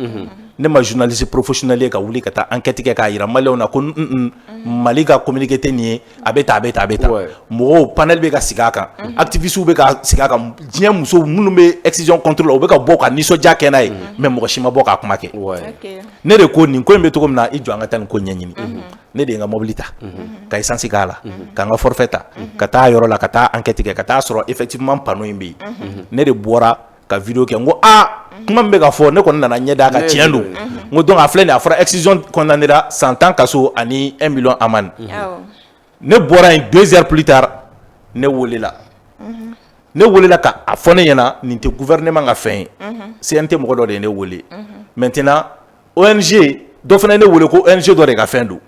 ne ma journaliste professionnel ye ka wuli ka taa enquête kɛ k'a yira maliyɛnw na ko Mali ka communiqué tɛ nin ye a bɛ tan mɔgɔw panel bɛ ka sigi a kan activistes bɛ ka sigi a kan diɲɛ musow minnu bɛ excision contre la u bɛ ka bɔ ka nisɔndiya kɛ n'a ye mais mɔgɔ si ma bɔ k'a kuma kɛ ne de ko nin ko in bɛ cogo min na i jɔ an ka taa nin ko ɲɛɲini ne de ye n ka mobili ta ka essence k'a la ka n ka forfait ta ka taa yɔrɔ la ka taa enquête kɛ ka taa sɔrɔ effectivement panneau in bɛ yen ne de bɔra ka vidéo kɛ n ko kuma min bɛ ka fɔ ne kɔni nana ɲɛ d'a kan tiɲɛ don n ko donc a filɛ nin a fɔra excision condamnera 100 ans kaso ani 1 million amende ne bɔra yen 2 heures plus tard ne welela ka a fɔ ne ɲɛna nin tɛ gouvernement ka fɛn ye CNT mɔgɔ dɔ de ye ne wele maintenant ONG dɔ fana ye ne wele ko ONG dɔ de ka fɛn don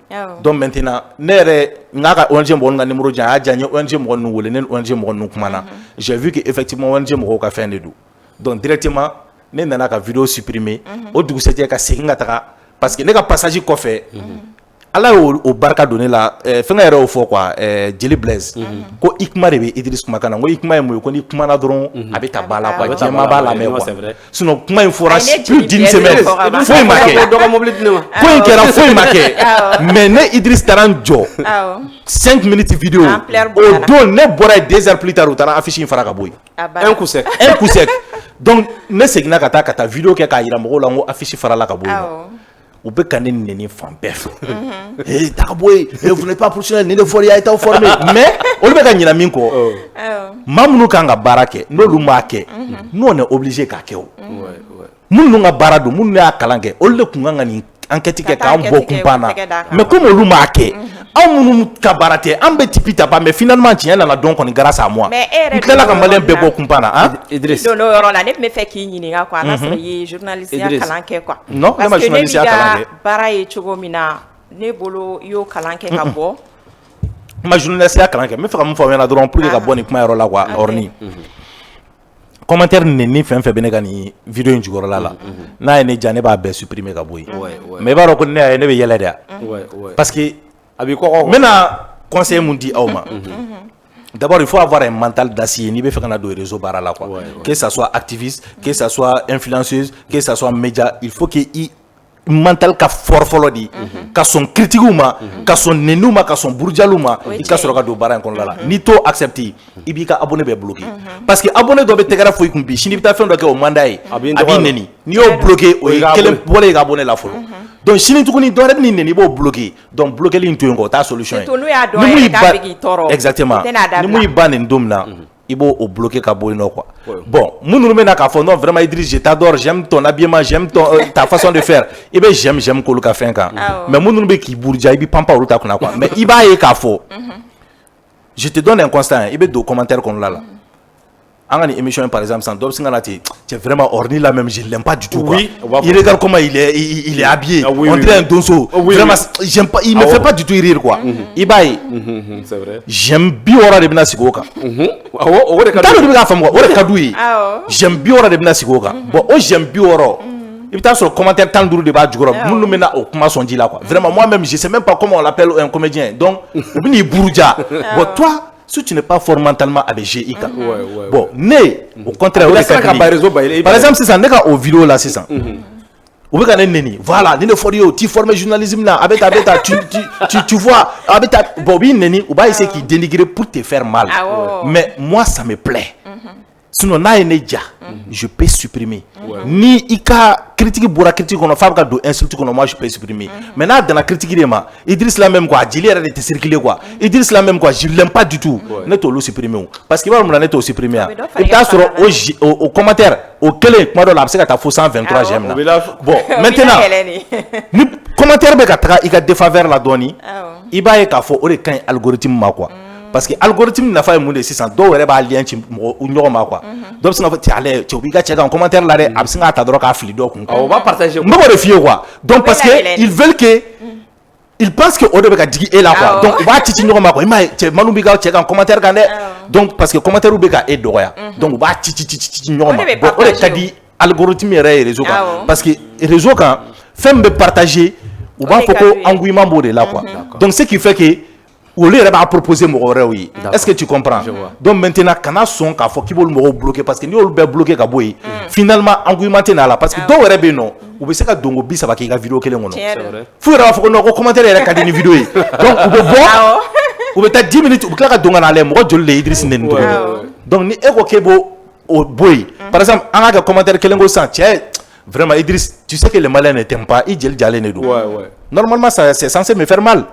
donc maintenant ne yɛrɛ n k'a ka ONG mɔgɔ ninnu ka numéro jan a y'a diya n ye ONG mɔgɔ ninnu wele ne ni ONG mɔgɔ ninnu kumana j'ai vu que effectivement ONG mɔgɔw ka fɛn de don donc directement ne nana ka vidéo supprimer o dugusɛjɛ ka segin ka taga parce que ne ka passage kɔfɛ ala y'o barika don ne la fɛngɛ yɛrɛ y'o fɔ quoi Jeli Blaise ko i kuma de bɛ Idriss kumakan na n ko i kuma ye mun ye ko n'i kumana dɔrɔn a bɛ ta ba la quoi diɲɛmaa b'a lamɛn quoi sinon kuma in fɔra plus d'une semaine foyi ma kɛ ko in kɛra foyi ma kɛ mais ne Idriss taara n jɔ 5 minutes vidéo o don ne bɔra yen 2 heures plus tard u taara affiche in fara ka bɔ yen
un coup sec
donc ne seginna ka taa vidéo kɛ k'a yira mɔgɔw la n ko affiche farala ka bɔ yen u bɛ ka ne neni fan bɛɛ fɛ taga bɔ yen vous n'êtes pas professionnel ne de fɔra a ye t'aw former mais olu bɛ ka ɲinɛ min kɔ maa minnu kan ka baara kɛ n'olu m'a kɛ nous on est obligé k'a kɛ o minnu ka baara don minnu y'a kalan kɛ olu de kun kan ka nin enquête kɛ k'an bɔ kunpan na mais comme olu m'a kɛ anw minnu ka baara tɛ an bɛ tipi ta mais finalement tiɲɛ nana dɔn kɔni grâce à moi n tilala ka maliyɛn bɛɛ bɔ kunpan na han
Idriss non yɔrɔ la ne tun bɛ fɛ k'i ɲininka quoi n'a sɔrɔ i ye journaliste kalan kɛ quoi
non ne ma journaliste kalan kɛ
parce que ne b'i ka baara ye cogo min na ne bolo i y'o kalan kɛ ka bɔ
ma journaliste kalan kɛ n bɛ fɛ ka mun fɔ aw ɲɛna dɔrɔn pour que ka bɔ nin kuma yɔrɔ la quoi orni commentaire ni fɛn fɛn bɛ ne ka nin vidéo in jukɔrɔla la n'a ye ne diya ne b'a bɛɛ supprimer ka bɔ yen mais i b'a dɔn ko ne bɛ yɛlɛ de yan parce que a b'i kɔkɔ n bɛna conseil mun di aw ma d'abord il faut avoir un mental d'acier n'i bɛ fɛ ka na don réseau baara la quoi que ça soit activiste que ça soit influenceuse que ça soit média il faut que i mental ka fort fɔlɔ di ka sɔn critique ma ka sɔn nenu ma ka sɔn burujaliw ma i ka sɔrɔ ka don baara in kɔnɔna la n'i t'o accepter i b'i ka abonné bɛɛ bloqué parce que abonné dɔ bɛ tɛgɛrɛ fɔ i kun bi sini i bɛ taa fɛn dɔ kɛ o man d'a ye a b'i nɛni n'i y'o bloqué o ye kelen bɔlen i ka abonné la fɔlɔ donc sini tuguni dɔ wɛrɛ bɛ n'i nɛni i b'o bloqué donc bloquéli in to yen quoi o t'a solution ye exactement ni mun y'i ba nin don min na i b'o bloqué ka bɔ yen nɔ quoi bon minnu bɛ na k'a fɔ non vraiment Idriss je t'adore j'aime ton habillement j'aime ta façon de faire i bɛ j'aime k'olu ka fɛn kan mais minnu bɛ k'i buruja i bɛ panpa olu ta kunna quoi mais i b'a ye k'a fɔ je te donne un constat i bɛ don commentaire kɔnɔna la an ka nin émission par exemple sans dɔ bɛ sin ka na ten c'est vraiment Orni là même je l'aime pas du tout quoi il regarde comment il est habillé on dirait un donso vraiment j'aime pas il me fait pas du tout rire quoi i b'a ye
c'est vrai
j'aime bi wɔɔrɔ de bɛna sigi o kan
o de ka
d'u ye bɛ k'a faamu quoi o de ka d'u ye j'aime bi wɔɔrɔ de bɛna sigi o kan bon o j'aime bi wɔɔrɔ i bɛ taa sɔrɔ commentaire 15 de b'a jukɔrɔ minnu bɛ na o kuma sɔn ji la quoi vraiment moi même je sais même pas comment on l'appelle un comédien donc u bɛ n'i buruja bon toi si tu n'es pas fort mentalement avec GIK. Bon, au contraire, par exemple, c'est ça, n'est qu'au vidéo là, c'est ça. Ou bien neni, voilà, ni ne faut rien, tu formes journalisme là, avec tu vois, avec ta Bobby neni, ou bien essayer qui dénigrer pour te faire mal. Mais moi, ça me plaît. Sinon, na eneja, je peux supprimer. Ni ika critique bora critique on a fait do insulte qu'on moi je peux supprimer. Maintenant dans la critique ma, Idriss là même quoi, Djili a été circulé quoi. Idriss là même quoi, je l'aime pas du tout. Net au supprimer parce qu'il va me net au supprimer. Et t'as sur au commentaire, au quel moi dans la c'est ta faux 123 j'aime là. Bon, maintenant ni commentaire be ka taka ika défaveur la doni. Iba e ka fo o de kan algorithme ma quoi. Parce que algorithme n'a pas mun de sisan dɔw yɛrɛ b'a lien ci ɲɔgɔn ma quoi dɔw bɛ sin ka fɔ ti ale cɛ u b'i ka cɛ kan commentaire la dɛ a bɛ sin k'a ta dɔrɔn k'a fili dɔw kun
on va partager
n b'o de f'i ye quoi donc parce que ils veulent que ils pensent que o de bɛ ka digi e la quoi donc u b'a ci ɲɔgɔn ma quoi i m'a ye cɛ Manu b'i ka cɛ kan commentaire kan dɛ donc parce que commentaire bɛ ka e dɔgɔya donc u b'a ci ɲɔgɔn ma bon o de ka di algorithme yɛrɛ ye réseau kan parce que réseau kan fɛn min bɛ partager u b'a fɔ ko engouement b'o de la quoi donc ce qui fait que olu yɛrɛ b'a proposer mɔgɔ wɛrɛw ye est-ce que tu comprends donc maintenant kana sɔn k'a fɔ k'i b'olu mɔgɔw bloquer parce que n'i y'olu bɛɛ bloquer ka bɔ yen finalement engouement tɛ n'a la parce que dɔw yɛrɛ bɛ yen nɔ u bɛ se ka dongo 30 k'i ka vidéo kelen kɔnɔ f'u yɛrɛ b'a fɔ ko non ko commentaire yɛrɛ ka di ni vidéo ye donc u bɛ bɔ u bɛ taa 10 minutes u bɛ tila ka don ka na lajɛ mɔgɔ joli de ye Idriss nɛni tuguni donc ni e ko k'e b'o bɔ yen par exemple an ka kɛ commentaire kelen ko sisan cɛ vraiment Idriss tu sais que les Maliens ne t'aiment pas i jeli jalen de don normalement ça c'est censé me faire mal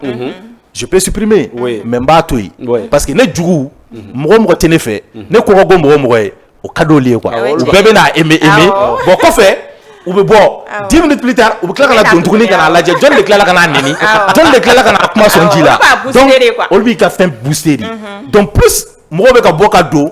je peux supprimer mais n b'a to yen parce que ne jugu mɔgɔ mɔgɔ tɛ ne fɛ ne kɔgɔ ko mɔgɔ ye o ka d'olu ye quoi u bɛɛ bɛ n'a aimer bon kɔfɛ u bɛ bɔ 10 minutes plus tard u bɛ tila ka na don tuguni ka n'a lajɛ jɔn de tilala ka n'a nɛni jɔn de tilala ka n'a kuma sɔn ji la donc olu b'i ka fɛn booster de donc plus mɔgɔw bɛ ka bɔ ka don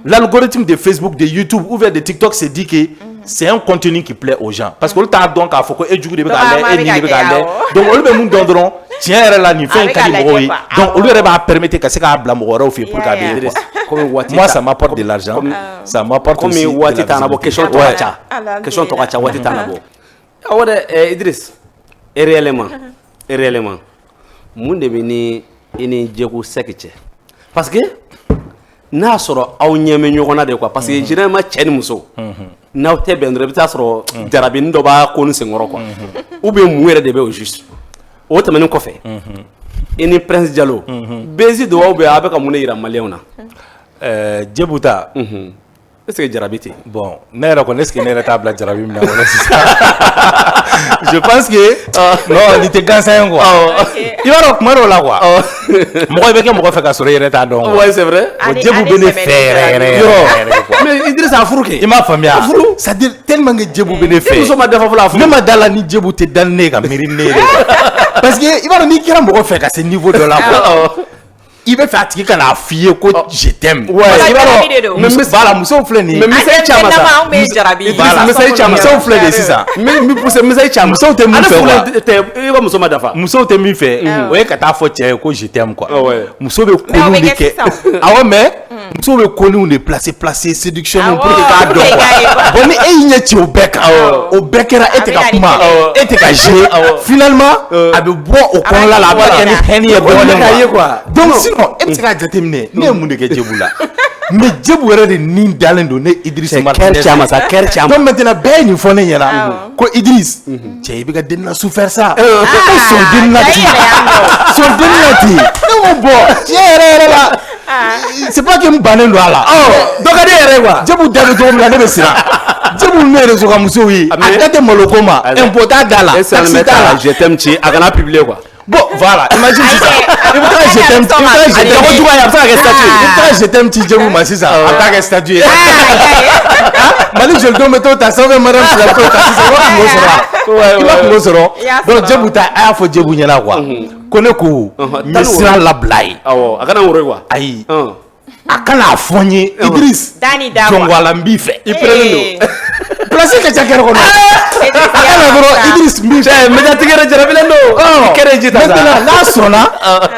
l'algorithme de Facebook de YouTube ou bien de TikTok se dit que c'est un contenu qui plaît aux gens parce que olu t'a dɔn k'a fɔ ko e jugu de bɛ k'a lajɛ e ni de bɛ k'a lajɛ donc olu bɛ mun dɔn dɔrɔn tiɲɛ yɛrɛ la nin fɛn in ka di mɔgɔw ye donc olu yɛrɛ b'a permettre ka se k'a bila mɔgɔ wɛrɛw fɛ yen pour k'a bɛ quoi moi ça m'apporte de l'argent ça m'apporte aussi
comme waati t'an na bɔ question tɔ ka ca question tɔ ka ca waati t'an na bɔ awɔ dɛ Idriss réellement mun de bɛ ni i ni Djeku Seck cɛ parce que n'a sɔrɔ aw ɲɛ bɛ ɲɔgɔn na de quoi parce que généralement cɛ ni muso n'aw tɛ bɛn dɔrɔn i bɛ taa sɔrɔ jarabini dɔ b'a ko ni senkɔrɔ quoi ou bien mun yɛrɛ de bɛ au juste o tɛmɛnen kɔfɛ i ni Prince Diallo bezi do aw bɛ a bɛ ka mun de yira maliyɛnw na
Djebu ta
est-ce que jarabi tɛ
bon ne yɛrɛ kɔni est-ce que ne yɛrɛ t'a bila jarabi min na kɔnɔ sisan je pense que non nin tɛ gansan ye quoi i b'a dɔn kuma dɔw la quoi mɔgɔ i bɛ kɛ mɔgɔ fɛ ka sɔrɔ i yɛrɛ t'a dɔn
ouais c'est vrai
Djebu bɛ ne fɛ yɛrɛ
quoi. Mais Idrissa a furu kɛ.
I m'a faamuya. C'est-à-dire tellement que Djebou bɛ ne fɛ.
Muso ma dafa fɔlɔ a furu.
Ne ma da la ni Djebou tɛ da ne ka miiri ne yɛrɛ. Parce que i b'a dɔn n'i kɛra mɔgɔ fɛ ka se niveau dɔ la quoi. I bɛ fɛ a tigi ka n'a f'i ye ko je t'aime.
Ouais, i b'a dɔn.
Mais voilà musow filɛ nin ye.
Mais misɛn caman sa.
Anw bɛ jarabi.
Misɛn caman.
Musow filɛ nin ye sisan.
Min pousse misɛn caman.
Musow tɛ min fɛ quoi.
I ka muso ma dafa.
Musow tɛ min fɛ o ye ka taa fɔ cɛ ye ko je t'aime quoi. Muso bɛ
Mais
koniw de kɛ. Awɔ mais muso bɛ koniw de placer séduction pour que k'a dɔn quoi. Bon ni e y'i ɲɛ ci o bɛɛ kan o bɛɛ kɛra e tɛ ka kuma e tɛ ka jouer finalement a bɛ bɔ o kɔnɔna la a bɛ kɛ ni hɛni ye dɔɔnin quoi. Donc sinon e bɛ se k'a jateminɛ ne ye mun de kɛ Djebou la mais Djebou yɛrɛ de nin dalen don ne Idrissa Martinez.
Kɛr caman.
Donc maintenant bɛɛ ye nin fɔ ne ɲɛna ko Idriss cɛ i bɛ ka denina souffert sa. Son denina ten ne ko bon tiɲɛ yɛrɛ la. C'est pas que n bannen don a la.
Dɔ ka di yɛrɛ quoi.
Djebou da bɛ cogo min na ne bɛ siran. Djebou ne réseau ka musow ye a da tɛ maloko ma impôt t'a da la taxi t'a la.
Je t'aime ci a kana publier quoi.
Bon voilà imagine sisan i bɛ taa je t'aime je t'aime ci Djebou ma sisan a bɛ taa kɛ statut ye. Mali jolidenw bɛ t'o ta sanfɛ madame fila bɛ t'o ta sisan i ma kungo sɔrɔ donc Djebou ta a y'a fɔ Djebou ɲɛna quoi ko ne ko n ye sira labila ye.
Awɔ a kana n woro quoi.
Ayi a kana fɔ n ye Idriss jɔngwala n b'i fɛ.
I prenez le.
Place ka ca kɛrɛ kɔnɔ. A kana dɔrɔn Idriss n b'i fɛ.
Médiatique yɛrɛ jarabilen don. I kɛrɛ ji ta sa.
Maintenant n'a sɔnna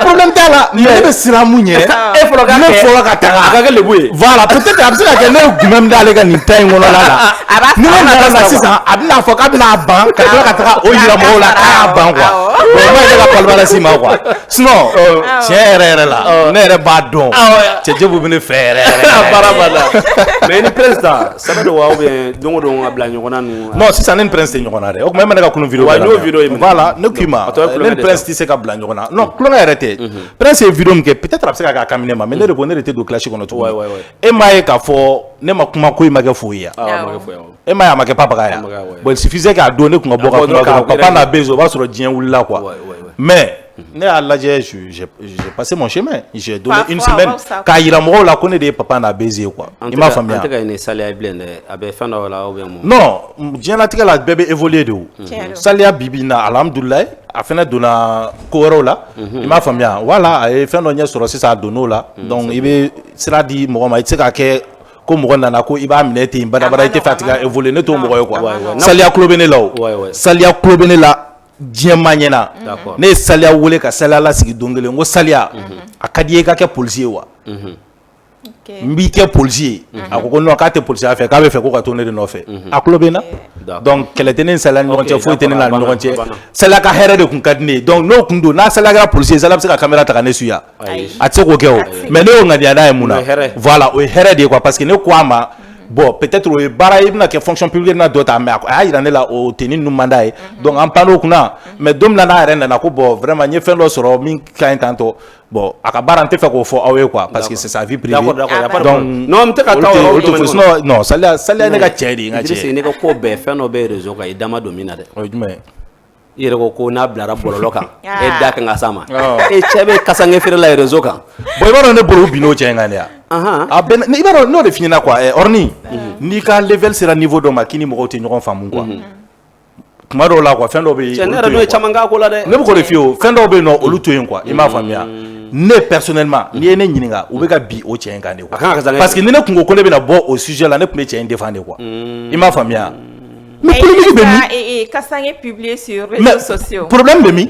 problème t'a la mais ne bɛ siran mun ɲɛ.
E fɔlɔ ka kɛ.
Ne fɔlɔ ka taga.
A ka kɛ lebu ye.
Voilà peut-être a bɛ se ka kɛ ne ye gumɛ min d'ale ka nin ta in kɔnɔna la. Ni ne nana la sisan a bɛna fɔ k'a bɛna ban ka tila ka taga o yira mɔgɔw la k'a y'a ban quoi. Bon o ma ye ne ka palima las'i ma quoi. Sinon tiɲɛ yɛrɛ la ne yɛrɛ b'a dɔn cɛ Djebou bɛ ne fɛ yɛrɛ yɛrɛ.
Baara bada. Mais ni prince ta sɛbɛ don wa ou bien don o don a bila ɲɔgɔn na ninnu.
Non sisan ne ni prince tɛ ɲɔgɔn na dɛ o tuma e ma ne ka kunu vidéo
bɛɛ la. Wa n'o vidéo ye.
Voilà ne k'i ma ne ni prince tɛ se ka bila ɲɔgɔn na non kulonkɛ yɛrɛ tɛ prince ye vidéo min kɛ peut-être a bɛ se ka kɛ a kaminen ma mais ne de ko ne de tɛ don classe kɔnɔ tuguni e m'a ye k'a fɔ ne ma kuma ko in ma kɛ foyi ye e m'a ye a ma kɛ papaga ya bon il suffisait k'a don ne tun ka bɔ ka kuma dɔrɔn papa n'a bɛ o b'a sɔrɔ diɲɛ wulila quoi mais ne y'a lajɛ j'ai passé mon chemin j'ai donné une semaine k'a yira mɔgɔw la ko ne de ye papa n'a baiser quoi i m'a faamuya.
An tɛ ka ɲini saliya bilen dɛ a bɛ fɛn dɔ la ou bien mun.
Non diɲɛlatigɛ la bɛɛ bɛ évoluer de o saliya bi bi in na alhamdulilayi a fɛnɛ donna ko wɛrɛw la i m'a faamuya voilà a ye fɛn dɔ ɲɛ sɔrɔ sisan a donn'o la donc i bɛ sira di mɔgɔ ma i tɛ se ka kɛ ko mɔgɔ nana ko i b'a minɛ ten badabada i tɛ fɛ a tigi ka évoluer ne t'o mɔgɔ ye quoi saliya kulo bɛ ne la o saliya kulo bɛ ne la diɲɛ ma ɲɛna ne ye saliya wele ka saliya lasigi don kelen n ko saliya a ka di ye i ka kɛ polisi ye wa n b'i kɛ polisi ye a ko non k'a tɛ polisiya fɛ k'a bɛ fɛ ko ka to ne de nɔfɛ a tulo bɛ n na donc kɛlɛ tɛ ne ni saliya ni ɲɔgɔn cɛ foyi tɛ ne na ni ɲɔgɔn cɛ saliya ka hɛrɛ de tun ka di ne ye donc n'o tun don n'a saliya kɛra polisi ye saliya bɛ se ka caméra ta ka ne suya a tɛ se k'o kɛ o mais ne y'o ŋaniya n'a ye mun na voilà o ye hɛrɛ de ye quoi parce que ne ko a ma bon peut-être o ye baara i bɛna kɛ fonction publique na dɔ ta mais a y'a yira ne la o tɛ ni ninnu man d'a ye donc an pan n'o kunna mais don min na n'a yɛrɛ nana ko bon vraiment n ye fɛn dɔ sɔrɔ min ka ɲi tantɔ bon a ka baara n tɛ fɛ k'o fɔ aw ye quoi parce que c'est sa vie privée donc
non n tɛ ka taa o yɔrɔ min
sinon non saliya ne ka cɛ de ye n ka cɛ
Idrissa ne ka ko bɛɛ fɛn dɔ bɛ réseau kan i da ma don min na dɛ
o ye jumɛn ye
i yɛrɛ ko n'a bilara bɔlɔlɔ kan e da kan ka s'a ma e cɛ bɛ kasange feere la réseau kan
bon i b'a dɔn ne bolo bin n'o cɛ in kan de ya a bɛɛ i b'a dɔn n'o de f'i ɲɛna quoi Orni n'i ka level sera niveau dɔ ma k'i ni mɔgɔw tɛ ɲɔgɔn faamu quoi tuma dɔw la quoi fɛn dɔw bɛ yen
ne yɛrɛ n'o ye caman k'a ko la dɛ
ne bɛ k'o de f'i ye o fɛn dɔw bɛ yen nɔ olu to yen quoi i m'a faamuya ne personnellement n'i ye ne ɲininka u bɛ ka bi o cɛ in kan de quoi parce que ni ne kun ko ne bɛna bɔ o sujet la ne tun bɛ cɛ in défendre quoi i m'a faamuya mais polémique bɛ min
Kasange publié sur réseaux sociaux
problème bɛ min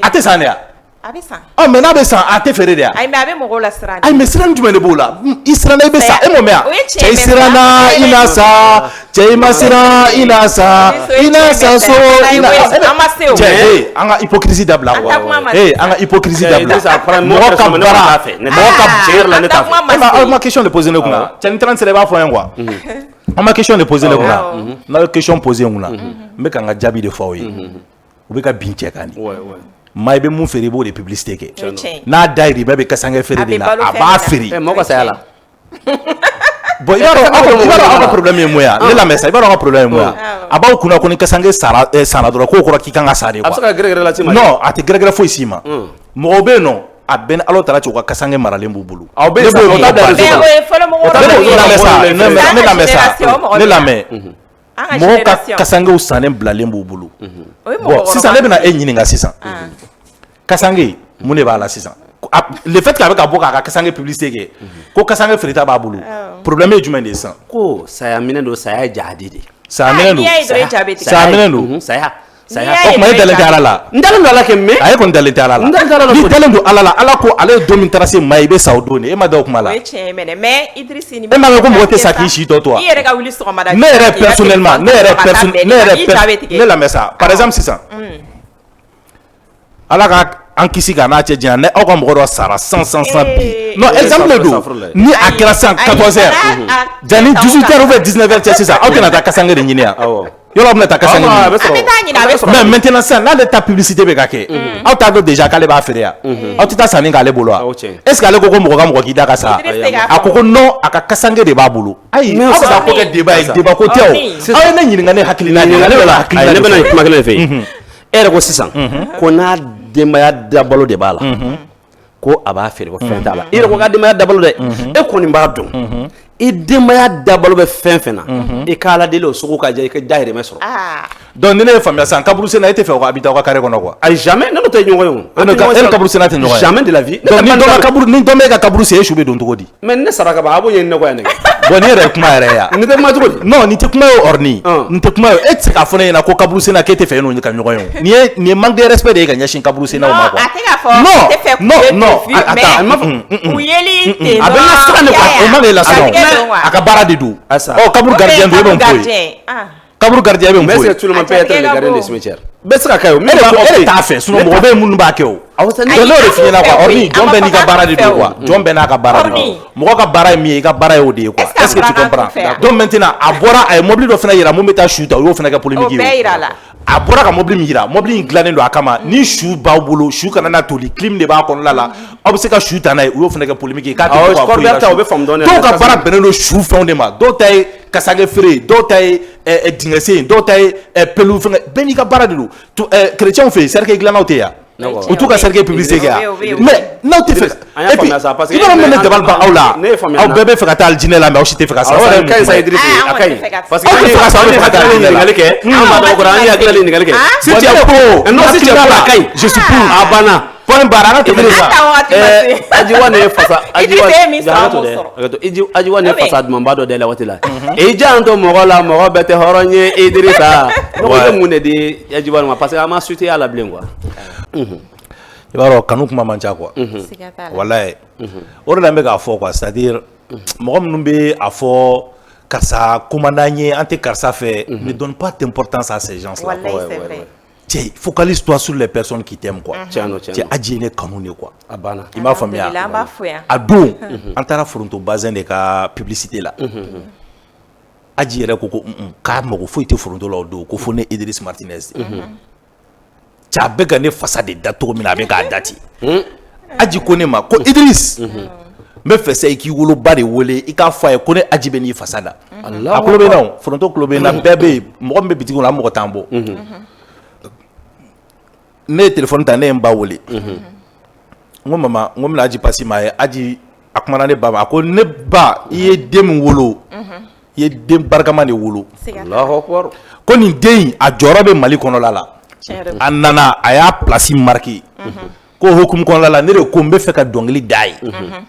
a tɛ san de ya
a bɛ san
mais n'a bɛ san a tɛ feere de ya
ayi mais a bɛ mɔgɔw la siran
ayi mais siran jumɛn de b'o la i siranna i bɛ sa e m'o mɛn ya cɛ i siranna i na sa cɛ i ma siran i na sa i na sa so i na cɛ an ka hypocrisie dabila quoi an ka hypocrisie dabila mɔgɔ ka baara mɔgɔ ka cɛ yɛrɛ la ne t'a fɛ ma question de poser ne kunna cɛ ni 30 sera i b'a fɔ n ye quoi an ma question de poser ne kunna n'a ye question poser n kunna n bɛ ka n ka jaabi de fɔ aw ye u bɛ ka bin cɛ kan de maa i bɛ mun feere i b'o de publicité kɛ n'a dayirimɛ bɛ kasange feere de la a b'a feere
mɔgɔ ka saya la
bon i b'a dɔn aw ka problème ye mun ye ne lamɛn sa i b'a dɔn aw ka problème ye mun ye a b'aw kunna ko ni kasange sanna dɔrɔn k'o kɔrɔ k'i kan ka sa de quoi
a bɛ se ka gɛrɛgɛrɛ lase ma
non a tɛ gɛrɛgɛrɛ foyi s'i ma mɔgɔw bɛ yen nɔ a bɛɛ ni Ala tala cɛ u ka kasange maralen b'u bolo
mais o ye fɔlɔ
ne lamɛn mɔgɔw ka kasangew sannen bilalen b'u bolo bon sisan ne bɛna e ɲininka sisan kasange mun de b'a la sisan le fait que a bɛ ka bɔ k'a ka kasange publicité kɛ ko kasange feereta b'a bolo problème ye jumɛn de ye sisan
ko saya minɛ don saya ye jadi de
saya minɛ don
saya
o tuma e dalen tɛ ala la
n dalen don ala kɛ mais
a ye kɔni dalen tɛ ala la n'i dalen don ala la ala ko ale ye don min taara se maa ye i bɛ sa o don de e ma da o kuma la
o ye tiɲɛ ye mais Idrisi ni
e m'a mɛn ko mɔgɔ tɛ sa k'i si tɔ to wa
i yɛrɛ ka wuli sɔgɔmada
ne yɛrɛ personnellement ne lamɛn sa par exemple sisan ala ka an kisi ka n'a cɛ janya ne aw ka mɔgɔ dɔ sara 100 bi non exemple don ni a kɛra sisan 14h jani 18h ou bien 19h cɛ sisan aw tɛna taa kasange de ɲini yan yɔrɔ bɛna taa kasange ɲini mais maintenant sisan n'ale ta publicité bɛ ka kɛ aw t'a dɔn déjà k'ale b'a feere yan aw tɛ taa sanni k'ale bolo wa est ce que ale ko mɔgɔ ka mɔgɔ k'i da ka sa a ko ko non a ka kasange de b'a bolo ayi aw bɛ ka ko kɛ débat ye débat ko tɛ o aw ye ne ɲininka ne hakilina de ye
ne bɛna kuma kelen de fɛ yen e yɛrɛ ko sisan ko n'a denbaya dabalo de b'a la ko a b'a feere ko fɛn t'a la i yɛrɛ ko ka denbaya dabalo dɛ e kɔni b'a dɔn i denbaya dabalo bɛ fɛn fɛn na i k'a ala deli o sogo ka diya i ka dahirimɛ sɔrɔ
donc ni ne ye faamuya sisan kaburu senna e tɛ fɛ o a bɛ taa aw ka carré kɔnɔ quoi
ayi jamais ne n'o tɛ ɲɔgɔn ye o
e ni kaburu senna tɛ ɲɔgɔn ye
jamais de la vie
donc ni dɔ bɛ ka kaburu sen e su bɛ don cogo di
mais ne sara ka ban a b'o ɲɛ ne kɔ yan nɛgɛ
bon ni yɛrɛ ye kuma yɛrɛ ye yan
nin tɛ kuma cogo di
non nin tɛ kuma ye orni nin tɛ kuma ye e tɛ se k'a fɔ ne ɲɛna ko kaburu senna k'e tɛ fɛ e n'o ka ɲɔgɔn ye o nin ye manque de respect de ye ka ɲɛsin kaburu sennaw ma quoi non
u yeli tɛ
a bɛ na siran de quoi o ma kɛ lasɔrɔ a ka baara de don kaburu gardien do e bɛ n fɔ ye kaburu gardien bɛ n fɔ ye
mais c'est tout le monde peut être le gardien des cimetières bɛɛ tɛ se ka kɛ o
e t'a fɛ sinon mɔgɔ bɛ minnu b'a kɛ o donc ne de f'i ɲɛna quoi orni jɔn bɛɛ n'i ka baara de don quoi jɔn bɛɛ n'a ka baara de don mɔgɔ ka baara ye min ye i ka baara ye o de ye quoi est ce que tu comprends donc maintenant a bɔra a ye mobili dɔ fana yira mun bɛ taa su ta o y'o fana kɛ polémique ye a bɔra ka mobili min yira mobili in dilannen don a kama ni su b'aw bolo su kana na toli clim de b'a kɔnɔna la aw bɛ se ka su ta n'a ye o y'o fana kɛ polémique ye k'a tɛ bɔ ka foyi la dɔw ka baara bɛnnen don su fɛnw de ma dɔw ta ye kasage feere dɔw ta ye dingɛ sen dɔw ta ye pelu fɛngɛ bɛɛ n'i ka baara de don chrétienw fɛ yen cercueil dilannaw tɛ yan u t'u ka cercueil publicité kɛ yan mais n'aw tɛ fɛ et puis i b'a dɔn min bɛ dabali ban aw la aw bɛɛ bɛ fɛ ka taa alijinɛ la mais aw si tɛ fɛ ka sa
a ka ɲi sa Idrisi a ka ɲi parce que aw tɛ fɛ ka sa aw bɛ fɛ ka taa ɲininkali kɛ an b'a dɔn kɔrɔ an y'a hakilila ɲininkali kɛ si tu es pour non si tu es pour a ka ɲi je suis pour a banna point barre an ka tɛmɛ sa ajiwa ne ye fasa ajiwa ne ye fasa dumanba dɔ dayɛlɛ waati la i jan to mɔgɔ la mɔgɔ bɛɛ tɛ hɔrɔn ye Idrisa mɔgɔ bɛ mun de di ajiwa ma parce que an ma suite a la bilen quoi
i b'a dɔn kanu kuma man ca quoi walayi o de la n bɛ k'a fɔ quoi c'est à dire mɔgɔ minnu bɛ a fɔ karisa commandant ye an tɛ karisa fɛ ne donne pas d'importance à ces gens là cɛ focalise-toi sur les personnes qui t'aiment quoi cɛ aji ye ne kanu de quoi i m'a faamuya a don an taara Foronto Bazin de ka publicité la aji yɛrɛ ko k'a mago foyi tɛ Foronto la o don ko fo ne Idriss Martinez cɛ a bɛ ka ne fasa de da cogo min na a bɛ k'a da ten aji ko ne ma ko Idriss n bɛ fɛ sa i k'i woloba de wele i k'a fɔ a ye ko ne aji bɛ n'i fasa da a kulo bɛ na o Foronto kulo bɛ na bɛɛ bɛ yen mɔgɔ min bɛ bitigi kɔnɔ a mɔgɔ t'an bɔ ne ye téléphone ta ne ye n ba wele n ko mama n ko n bɛna aji pasi ma ye aji a kumana ne ba ma a ko ne ba i ye den min wolo i ye den barikama de wolo ko nin den in a jɔyɔrɔ bɛ Mali kɔnɔla la a nana a y'a place marqué ko hukumu kɔnɔna la ne de ko n bɛ fɛ ka dɔnkili da ye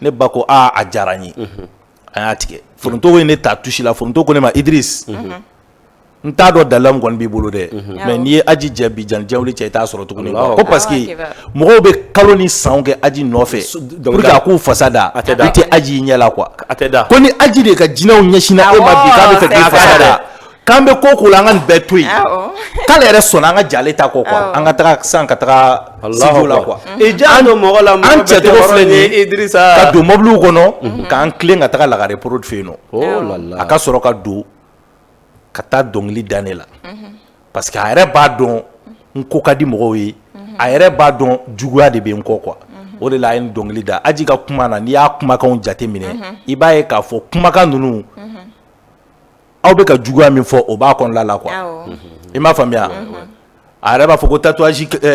ne ba ko a diyara n ye an y'a tigɛ Foronto ko ne ta touche la Foronto ko ne ma Idriss n t'a dɔn dalila min kɔni b'i bolo dɛ mais n'i ye aji jɛ bi janjɛwuli cɛ i t'a sɔrɔ tuguni ko parce que mɔgɔw bɛ kalo ni sanw kɛ aji nɔfɛ pour que a k'u fasa da i tɛ aji ɲɛ la quoi ko ni aji de ka jinɛw ɲɛsinna e ma bi k'a bɛ fɛ k'i fasa da k'an bɛ ko la an ka nin bɛɛ to yen k'ale yɛrɛ sɔnna an ka ja ale ta kɔ quoi an ka taga sisan ka taga studio la quoi
i jan don mɔgɔ la
an cɛ tɔgɔ filɛ nin ye Idrissa ka don mobiliw kɔnɔ k'an tilen ka taga Lagare Prod fɛ yen nɔ a ka sɔrɔ ka don ka taa dɔnkili da ne la parce que a yɛrɛ b'a dɔn n ko ka di mɔgɔw ye a yɛrɛ b'a dɔn juguya de bɛ n kɔ quoi o de la a ye n dɔnkili da aji ka kuma na n'i y'a kumakanw jate minɛ i b'a ye k'a fɔ kumakan ninnu aw bɛ ka juguya min fɔ o b'a kɔnɔna la quoi i m'a faamuya a yɛrɛ b'a fɔ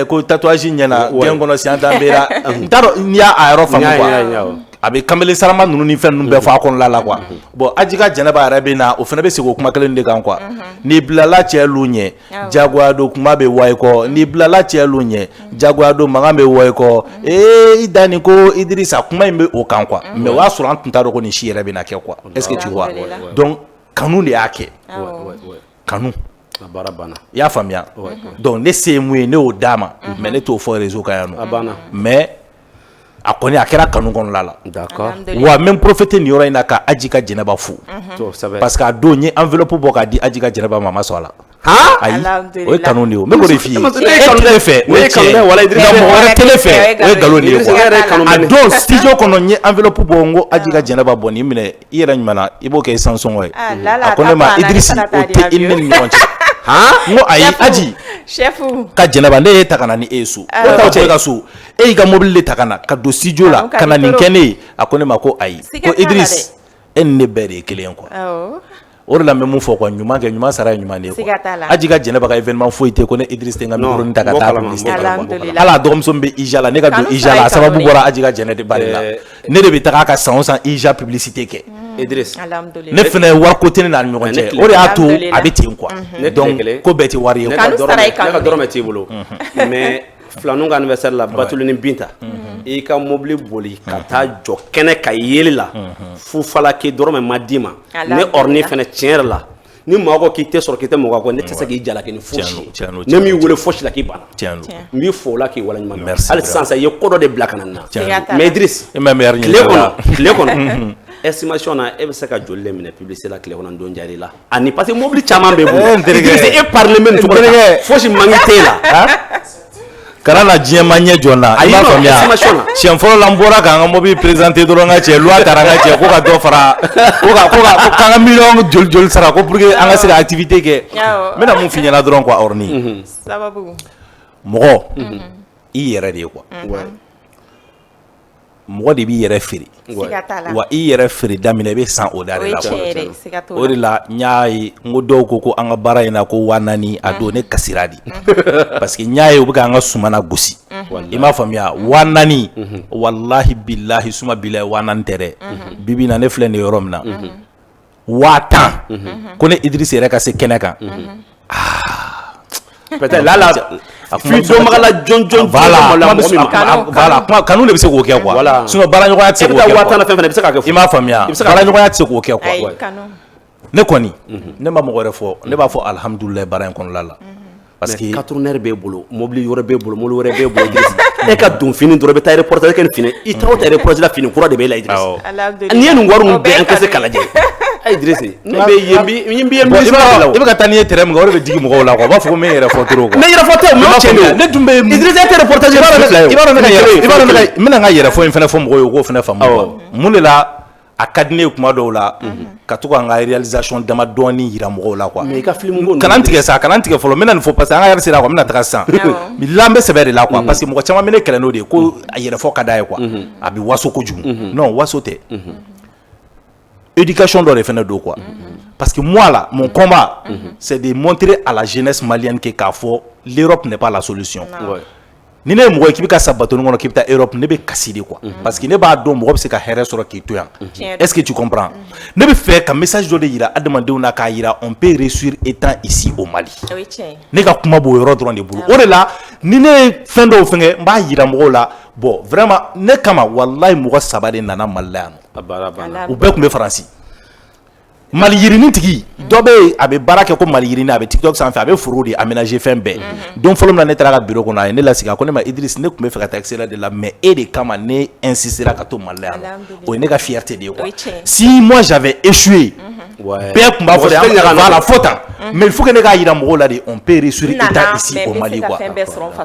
ko tatouage ɲɛna den kɔnɔ siɲɛ tan bɛɛ la n t'a dɔn n'i y'a yɔrɔ faamu quoi a bɛ kamalen sarama ninnu ni fɛn ninnu bɛɛ fɔ a kɔnɔla la quoi bon aji ka jɛnɛba yɛrɛ bɛ na o fana bɛ segin o kuma kelen de kan quoi n'i bilala cɛ lu ɲɛ jagoya don kuma bɛ wa i kɔ n'i bilala cɛ lu ɲɛ jagoya don mankan bɛ wa i kɔ i da nin ko Idrissa kuma in bɛ o kan quoi mais o y'a sɔrɔ an tun t'a dɔn ko nin si yɛrɛ bɛ na kɛ quoi est-ce que tu vois donc kanu de y'a kɛ kanu i y'a faamuya donc ne se ye mun ye ne y'o d'a ma mais ne t'o fɔ réseau kan yan nɔ mais a kɔni a kɛra kanu kɔnɔla la
d'accord
wa même profiter nin yɔrɔ in na ka Aji ka Jɛnɛba fo parce que a don n ye enveloppe bɔ k'a di Aji ka Jɛnɛba ma a ma sɔn a la ayi o ye kanu de ye o n bɛ k'o de f'i ye e tɛ fɛ o ye tiɲɛ nka mɔgɔ wɛrɛ tɛ ne fɛ o ye nkalon de ye quoi a don studio kɔnɔ n ye enveloppe bɔ n ko Aji ka Jɛnɛba bɔ nin minɛ i yɛrɛ ɲuman na i b'o kɛ Samsung ye a ko ne ma Idrisi o tɛ i ni nin ɲɔgɔn cɛ n ko ayi Aji ka Jɛnɛba ne ye ta ka na ni e ye so o t'aw cɛ ka so e y'i ka mobile de ta ka na ka don studio la ka na nin kɛ ne ye a ko ne ma ko ayi ko Idrisi e ni ne bɛɛ de ye kelen quoi o de la n bɛ mun fɔ quoi ɲuman kɛ ɲuman sara ye ɲuman de ye quoi Aji ka Jɛnɛba ka événement foyi tɛ ko ne Idrissa tɛ n ka micro ta ka taa publicité hali a dɔgɔmuso min bɛ Ija la ne ka don Ija la a sababu bɔra Aji ka Jɛnɛba de la ne de bɛ taga a ka san o san Ija publicité kɛ
Idriss
ne fana ye wariko tɛ ne n'a ni ɲɔgɔn cɛ o de y'a to a bɛ ten quoi donc ko bɛɛ tɛ wari ye
ne ka dɔrɔmɛ t'i bolo mais filanninw ka anniversaire la Batuli ni Binta i ka mobile boli ka taa jɔ kɛnɛ ka yeli la fu falaki dɔrɔmɛ ma d'i ma ne orni fana tiɲɛ yɛrɛ la ni maa ko k'i tɛ sɔrɔ k'i tɛ mɔgɔ ko ne tɛ se k'i jalaki ni fosi ne m'i wele fosi la k'i banna n b'i fo la k'i waleɲuman dɔn hali sisan sa i ye ko dɔ de bila ka na nin na mais Idriss tile kɔnɔ estimation na e bɛ se ka joli le minɛ publicité la tile kɔnɔ don jari la ani parce que mobile caman bɛ bolo Idriss e parler même cogo la fosi manqué t'e la
kana na diɲɛ ma ɲɛ jɔn na i m'a faamuya siɲɛ fɔlɔ la n bɔra k'an ka mobile présenté dɔrɔn ka cɛ loi taara n ka cɛ ko ka dɔ fara ko k'an ka miliyɔn joli sara ko pour que an ka se ka activité kɛ n bɛna mun f'i ɲɛna dɔrɔn quoi Orni mɔgɔ i yɛrɛ de ye quoi mɔgɔ de b'i yɛrɛ feere wa i yɛrɛ feere daminɛ i bɛ san o da de la o de la n y'a ye n ko dɔw ko an ka baara in na ko 4000 a don ne kasira di parce que n y'a ye u bɛ k'an ka sumana gosi i m'a faamuya 4000 walahi bilahi suma bilahi 4000 tɛ dɛ bibi na ne filɛ nin yɔrɔ min na 1000 ko ne Idrissa yɛrɛ ka se kɛnɛ kan
peut-être là fi dɔnbaga la jɔn
voilà kanu de bɛ se k'o kɛ quoi sinon baaraɲɔgɔnya tɛ se k'o kɛ quoi i m'a faamuya baaraɲɔgɔnya tɛ se k'o kɛ quoi ne kɔni ne ma mɔgɔ wɛrɛ fɔ ne b'a fɔ alhamdulilayi baara in kɔnɔna la parce que
katurunɛri b'e bolo mobili wɛrɛ b'e bolo mobili wɛrɛ b'e bolo Idriss e ka don fini dɔrɔn i bɛ taa reportage kɛ ni fini i taa o taa reportage la fini kura de b'e la Idriss n'i ye nin wari ninnu bɛɛ encaissé k'a lajɛ Idriss ne bɛ yen bi i bɛ ka taa n'i ye terrain min kan o de bɛ digi mɔgɔw la quoi u b'a fɔ ko n bɛ n yɛrɛ fɔ trop quoi ne yɛrɛ fɔ tɛ o mais o cɛn don ne dun bɛ Idriss e tɛ reportage i b'a dɔn n bɛna n ka yɛrɛ fɔ in fana fɔ mɔgɔw ye u k'o fana faamu mun de la a ka di ne ye kuma dɔw la ka to k'an ka réalisation dama dɔɔni yira mɔgɔw la quoi mais i ka film ko kana n tigɛ sa kana n tigɛ fɔlɔ n bɛna nin fɔ parce que an ka yɛrɛ sera quoi n bɛna taga sisan lan bɛ sɛbɛn de la quoi parce que mɔgɔ caman bɛ ne kɛlɛ n'o de ye ko a yɛrɛ fɔ ka d'a ye quoi a bɛ waso kojugu non waso tɛ éducation dɔ de fana don quoi parce que moi là mon combat c'est de montrer à la jeunesse malienne que k'a fɔ l'Europe n'est pas la solution ni ne ye mɔgɔ ye k'i bɛ ka sa bateau kɔnɔ k'i bɛ taa Europe ne bɛ kasi de quoi parce que ne b'a dɔn mɔgɔ bɛ se ka hɛrɛ sɔrɔ k'i to yan est-ce que tu comprends ne bɛ fɛ ka message dɔ de yira adamadenw na k'a yira on peut réussir étant ici au Mali ne ka kuma b'o yɔrɔ dɔrɔn de bolo o de la ni ne ye fɛn dɔw fɛngɛ n b'a yira mɔgɔw la bon vraiment ne kama walayi mɔgɔ 3 de nana Mali la yan nɔ u bɛɛ tun bɛ Faransi Mali yirinin tigi dɔ bɛ yen a bɛ baara kɛ ko Mali yirinin a bɛ TikTok sanfɛ a bɛ foro de aménager fɛn bɛɛ don fɔlɔ min na ne taara ka bureau kɔnɔ a ye ne lasigi a ko ne ma Idriss ne tun bɛ fɛ ka taa extérieur de la mais e de kama ne insistera ka to Mali la yan nɔ o ye ne ka fierté de ye quoi si moi j'avais échoué bɛɛ tun b'a fɔ de voilà fo tan mais il faut que ne k'a yira mɔgɔw la de on peut réussir état ici au Mali quoi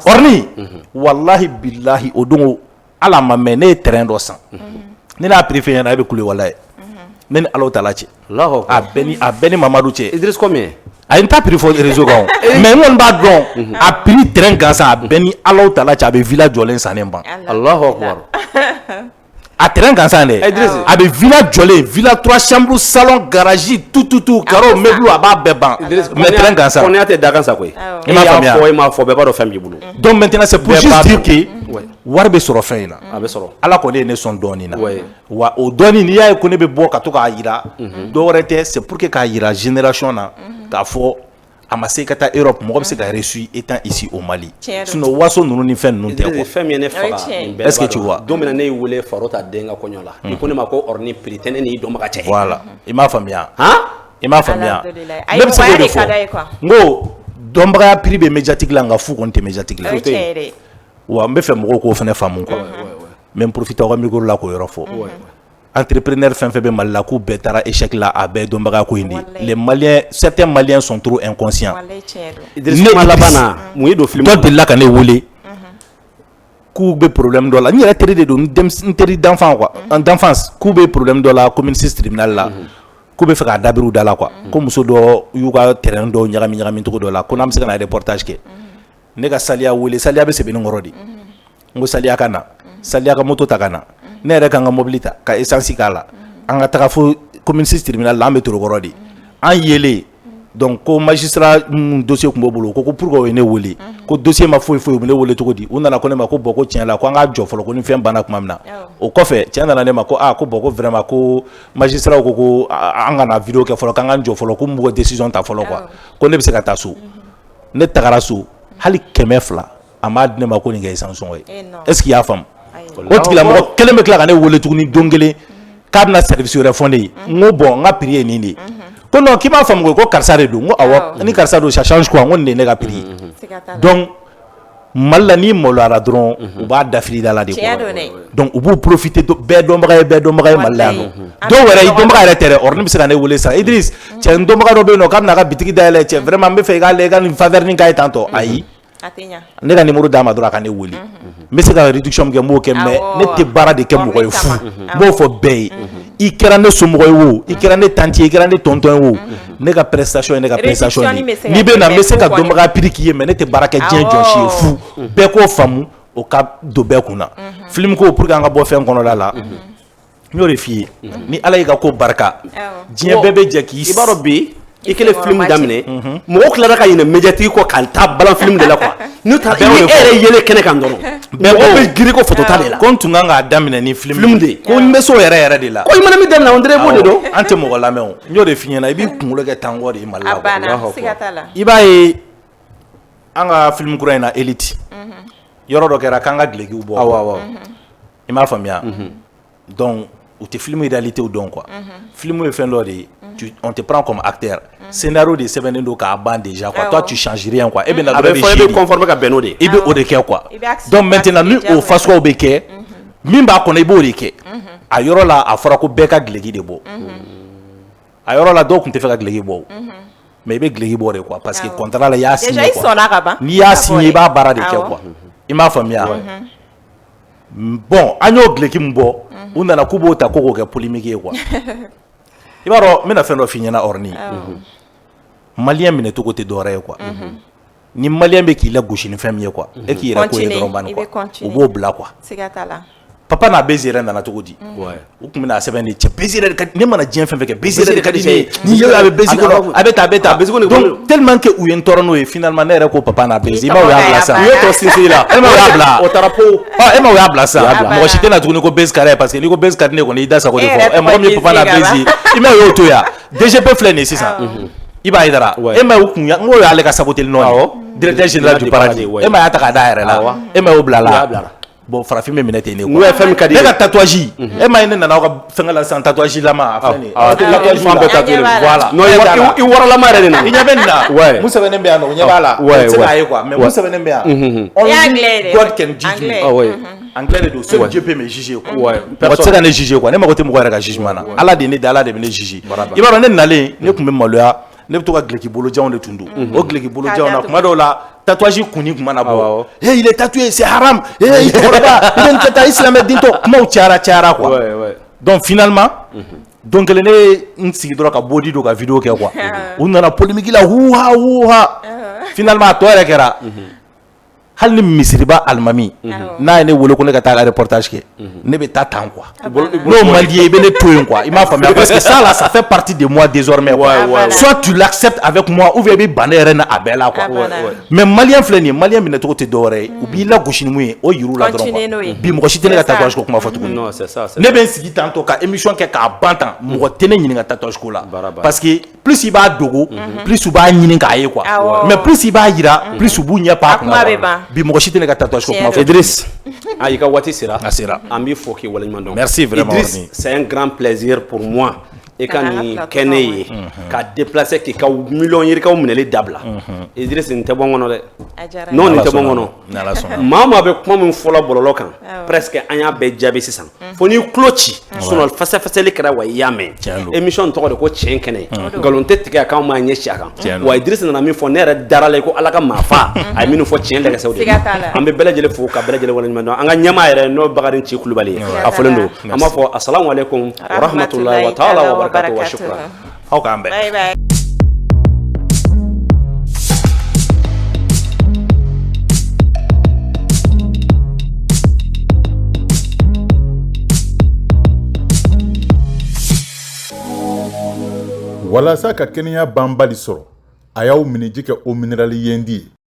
Orni wallahi billahi o don ala ma mɛn ne ye terrain dɔ san ne n'a préfet ɲɛna e bɛ kule walayi ne ni Alahu Taala cɛ a bɛɛ ni Mamadu cɛ Idriss combien
a ye n ta prix fɔ réseau kan mais n kɔni b'a dɔn a prix terrain gansan a bɛɛ ni Alahu Taala cɛ a bɛ villa jɔlen san ne ban
Allahu Akbar
a terrain gansan dɛ a bɛ villa jɔlen villa 3 chambres salon garage tout carreau meuble a b'a bɛɛ ban mais terrain gansan
Konate dakan sa koyi
i m'a faamuya
i m'a fɔ bɛɛ b'a dɔn fɛn b'i bolo
donc maintenant c'est pour juste dire que wari bɛ sɔrɔ fɛn in na
a bɛ sɔrɔ
ala kɔni ye ne sɔn dɔɔnin na wa o dɔɔnin n'i y'a ye ko ne bɛ bɔ ka to k'a yira dɔwɛrɛ tɛ c'est pour que k'a yira génération na k'a fɔ a ma se ka taa Europe mɔgɔ bɛ se ka reçu étant ici au Mali sinon waso ninnu ni fɛn ninnu tɛ quoi
fɛn min ye ne faga
est-ce que tu vois
don min na ne y'i wele Farota den ka kɔɲɔ la i ko ne ma ko Orni prix tɛ ne n'i dɔnbaga cɛ
voilà i m'a faamuya i m'a faamuya
ne bɛ se k'o de fɔ
n ko dɔnbagaya prix bɛ médiatique la nka fu kɔni tɛ médiatique la wa n bɛ fɛ mɔgɔw k'o fana faamu quoi mais n profite aw ka micro la k'o yɔrɔ fɔ entrepreneur fɛn fɛn bɛ Mali la k'u bɛɛ taara échec la a bɛɛ dɔnbaga ko in de les Maliens certains Maliens sont trop inconscients
ne laban na mun ye don film
dɔ delila ka ne wele k'u bɛ problème dɔ la n yɛrɛ teri de don n teri d'enfant quoi d'enfance k'u bɛ problème dɔ la commune 6 tribunal la k'u bɛ fɛ k'a dabiriw da la quoi ko muso dɔ y'u ka terrain dɔ ɲagami cogo dɔ la ko n'an bɛ se ka na reportage kɛ ne ka Saliya wele Saliya bɛ Sɛbɛnnikɔrɔ de n ko Saliya ka na Saliya ka moto ta ka na ne yɛrɛ kan ka mobili ta ka essence k'a la an ka taga fo commune 6 tribunal la an bɛ Torokɔrɔ de an yelen donc ko magistrat dossier tun b'o bolo ko pourquoi o ye ne wele ko dossier ma foyi u bɛ ne wele cogo di u nana ko ne ma ko bon ko tiɲɛ la ko an k'a jɔ fɔlɔ ko ni fɛn banna tuma min na o kɔfɛ cɛ nana ne ma ko ko bon ko vraiment ko magistrat ko an kana vidéo kɛ fɔlɔ k'an k'an jɔ fɔlɔ ko n b'u ka décision ta fɔlɔ quoi ko ne bɛ se ka taa so ne tagara so hali 200 a m'a di ne ma ko nin kɛ essence sɔngɔ ye est-ce qu'il y'a faamu o tigilamɔgɔ kelen bɛ tila ka ne wele tuguni don kelen k'a bɛna service wɛrɛ fɔ ne ye n ko bon n ka prix ye nin de ye ko non k'i m'a faamu ko karisa de don n ko awɔ ni karisa don ça change quoi n ko nin de ye ne ka prix ye donc Mali la n'i maloyara dɔrɔn u b'a dafiri da la de quoi donc u b'u profiter bɛɛ dɔnbaga ye Mali la yan nɔ dɔw yɛrɛ i dɔnbaga yɛrɛ tɛ dɛ Orni bɛ se ka ne wele sa Idriss cɛ n dɔnbaga dɔ bɛ yen nɔ k'a bɛna ka bitiki dayɛlɛ cɛ vraiment n bɛ fɛ i k'ale ka nin faveur nin k'a ye tantɔ ayi ne ka numéro d'a ma dɔrɔn a ka ne wele n bɛ se ka réduction min kɛ n b'o kɛ mais ne tɛ baara de kɛ mɔgɔ ye fu n b'o fɔ bɛɛ ye i kɛra ne somɔgɔ ye o i kɛra ne tante ye i kɛra ne tonton ye o ne ka prestation ye ne ka prestation ye n'i bɛ na n bɛ se ka dɔnbaga prix k'i ye mais ne tɛ baara kɛ diɲɛ jɔn si ye fu bɛɛ k'o faamu o ka don bɛɛ kunna film ko pour que an ka bɔ fɛn kɔnɔla la n y'o de f'i ye ni Ala y'i ka ko barika diɲɛ bɛɛ bɛ jɛ k'i
i b'a dɔn bi i kelen film daminɛ mɔgɔ tilara ka ɲinɛ médiatique kɔ k'an ta balan film de la quoi n'o tɛ e yɛrɛ yelen kɛnɛ kan dɔrɔn mɔgɔ bɛ girin ko photo t'ale la
ko n tun kan k'a daminɛ ni film de ko n bɛ so yɛrɛ de la
ko i mana min daminɛ on dirait b'o de don
an tɛ mɔgɔ lamɛn o n y'o de f'i ɲɛna i b'i kunkolo kɛ tangɔ de ye Mali la
i
b'a ye an ka film kura in na Elite yɔrɔ dɔ kɛra k'an ka dulokiw bɔ
awɔ
i m'a faamuya donc u tɛ film réalité dɔn quoi film ye fɛn dɔ de ye on te prend comme acteur scénario de sɛbɛnnen don k'a ban déjà quoi toi tu changes rien quoi e bɛ na dɔrɔn
i bɛ conformer ka bɛn n'o de ye
i bɛ o de kɛ quoi donc maintenant ni o fasuguyaw bɛ kɛ min b'a kɔnɔ i b'o de kɛ a yɔrɔ la a fɔra ko bɛɛ ka duloki de bɔ a yɔrɔ la dɔw tun tɛ fɛ ka duloki bɔ mais i bɛ duloki bɔ de quoi parce que contrat la i y'a signé quoi n'i y'a signé i b'a baara de kɛ quoi i m'a faamuya bon an y'o duloki min bɔ u nana k'u b'o ta ko k'o kɛ polémique ye quoi i b'a dɔn n bɛna fɛn dɔ f'i ɲɛna Orni maliyɛn minɛ cogo tɛ dɔwɛrɛ ye quoi ni maliyɛn bɛ k'i la gosi ni fɛn min ye quoi e k'i yɛrɛ ko ye dɔrɔn banni quoi u b'o bila quoi papa n'a baiser yɛrɛ nana cogo di u tun bɛna a sɛbɛn de cɛ baiser yɛrɛ ka di ne mana diɲɛ fɛn fɛn kɛ baiser yɛrɛ de ka di ne ye ni ye a bɛ baiser kɔnɔ a bɛ taa donc tellement que u ye n tɔɔrɔ n'o ye finalement ne yɛrɛ ko papa n'a baiser i ma o y'a bila sa u ye tɔ sinsin la e ma o y'a bila o taara po e ma o y'a bila sa mɔgɔ si tɛna tuguni ko baiser ka dɛ parce que n'i ko baiser ka di ne kɔni i da sago de fɔ mɔgɔ min ye papa n'a baiser i ma y'o to yan DGP filɛ nin ye sisan i b'a ye dara e ma y'o kun n ko y'ale ka saboter nɔ ye directeur général du paradis e ma y'a ta k'a da yɛrɛ la e ma y'o bila la bon farafin bɛ minɛ ten ne quoi ne ka tatouage e ma ye ne nana aw ka fɛngɛ la sisan tatouage lama a filɛ nin ye tatouage fan bɛɛ tatoué voilà
i waralama yɛrɛ de na
i ɲɛ bɛ nin na mun sɛbɛnnen bɛ yan nɔ o ɲɛ b'a la o tɛ se k'a ye quoi mais mun sɛbɛnnen bɛ yan only God can judge me anglais de don seul Dieu peut me juger quoi mɔgɔ tɛ se ka ne juger quoi ne mago tɛ mɔgɔ yɛrɛ ka jugement na Ala de ye ne da Ala de bɛ ne juger i b'a dɔn ne nalen ne tun bɛ maloya ne bɛ to ka duloki bolojanw de tun don o duloki bolojanw na kuma dɔw la tatouage kunni kuma na bɔ il est tatoué c'est haram i cɛkɔrɔba i bɛ nin kɛ tan i silamɛ dentɔ kumaw cayara quoi donc finalement don kelen ne ye n sigi dɔrɔn ka bodi don ka vidéo kɛ quoi u nana polémique la huha finalement a tɔ yɛrɛ kɛra hali ni misiriba alimami n'a ye ne wele ko ne ka taa reportage kɛ ne bɛ taa tan quoi n'o man di ye i bɛ ne to yen quoi i m'a faamuya parce que ça là ça fait partie de moi désormais quoi soit tu l'acceptes avec moi ou bien i bɛ ban ne yɛrɛ na a bɛɛ la quoi mais malien filɛ nin ye malien minɛ cogo tɛ dɔwɛrɛ ye u b'i lagosi ni mun ye o yiru la dɔrɔn quoi bi mɔgɔ si tɛ ne ka tatouage ko kuma fɔ tuguni ne bɛ n sigi tan tɔ ka émission kɛ k'a ban tan mɔgɔ tɛ ne ɲininka tatouage ko la parce que plus i b'a dogo plus u b'a ɲini k'a ye quoi mais plus i b'a yira plus u b'u ɲɛ pan a kunna bi mɔgɔ si tɛ ne ka tatouage ko kuma fɔ
Idriss i ka waati sera
a sera
an b'i fo k'i waleɲuman dɔn
merci vraiment
Idriss c'est un grand plaisir pour moi e ka nin kɛ ne ye ka déplacer k'i ka miliyɔn yirikaw minɛli dabila Idriss nin tɛ bɔ n kɔnɔ dɛ non nin tɛ bɔ n kɔnɔ maa maa bɛ kuma min fɔlɔ bɔlɔlɔ kan presque an y'a bɛɛ jaabi sisan fo n'i tulo ci sinon fɛsɛfɛsɛli kɛra wa i y'a mɛn émission tɔgɔ de ko tiɲɛ kɛnɛ nkalon tɛ tigɛ a kan m'a ɲɛsi a kan wa Idriss nana min fɔ ne yɛrɛ dara la ko ala ka maa fa a ye minnu fɔ tiɲɛ lɛgɛsɛw de an bɛ bɛɛ lajɛlen fo ka bɛɛ lajɛlen waleɲuman dɔn an ka ɲɛmaa yɛrɛ n'o Bakari Ci Kulubali ye a fɔlen don an b'a fɔ assalamu alaikum wa rahmatullahi wa ta'ala wa barakatuh wa shukran
aw k'an bɛn
bye bye
walasa ka kɛnɛya banbali sɔrɔ a y'aw minɛji kɛ o minerali yendi ye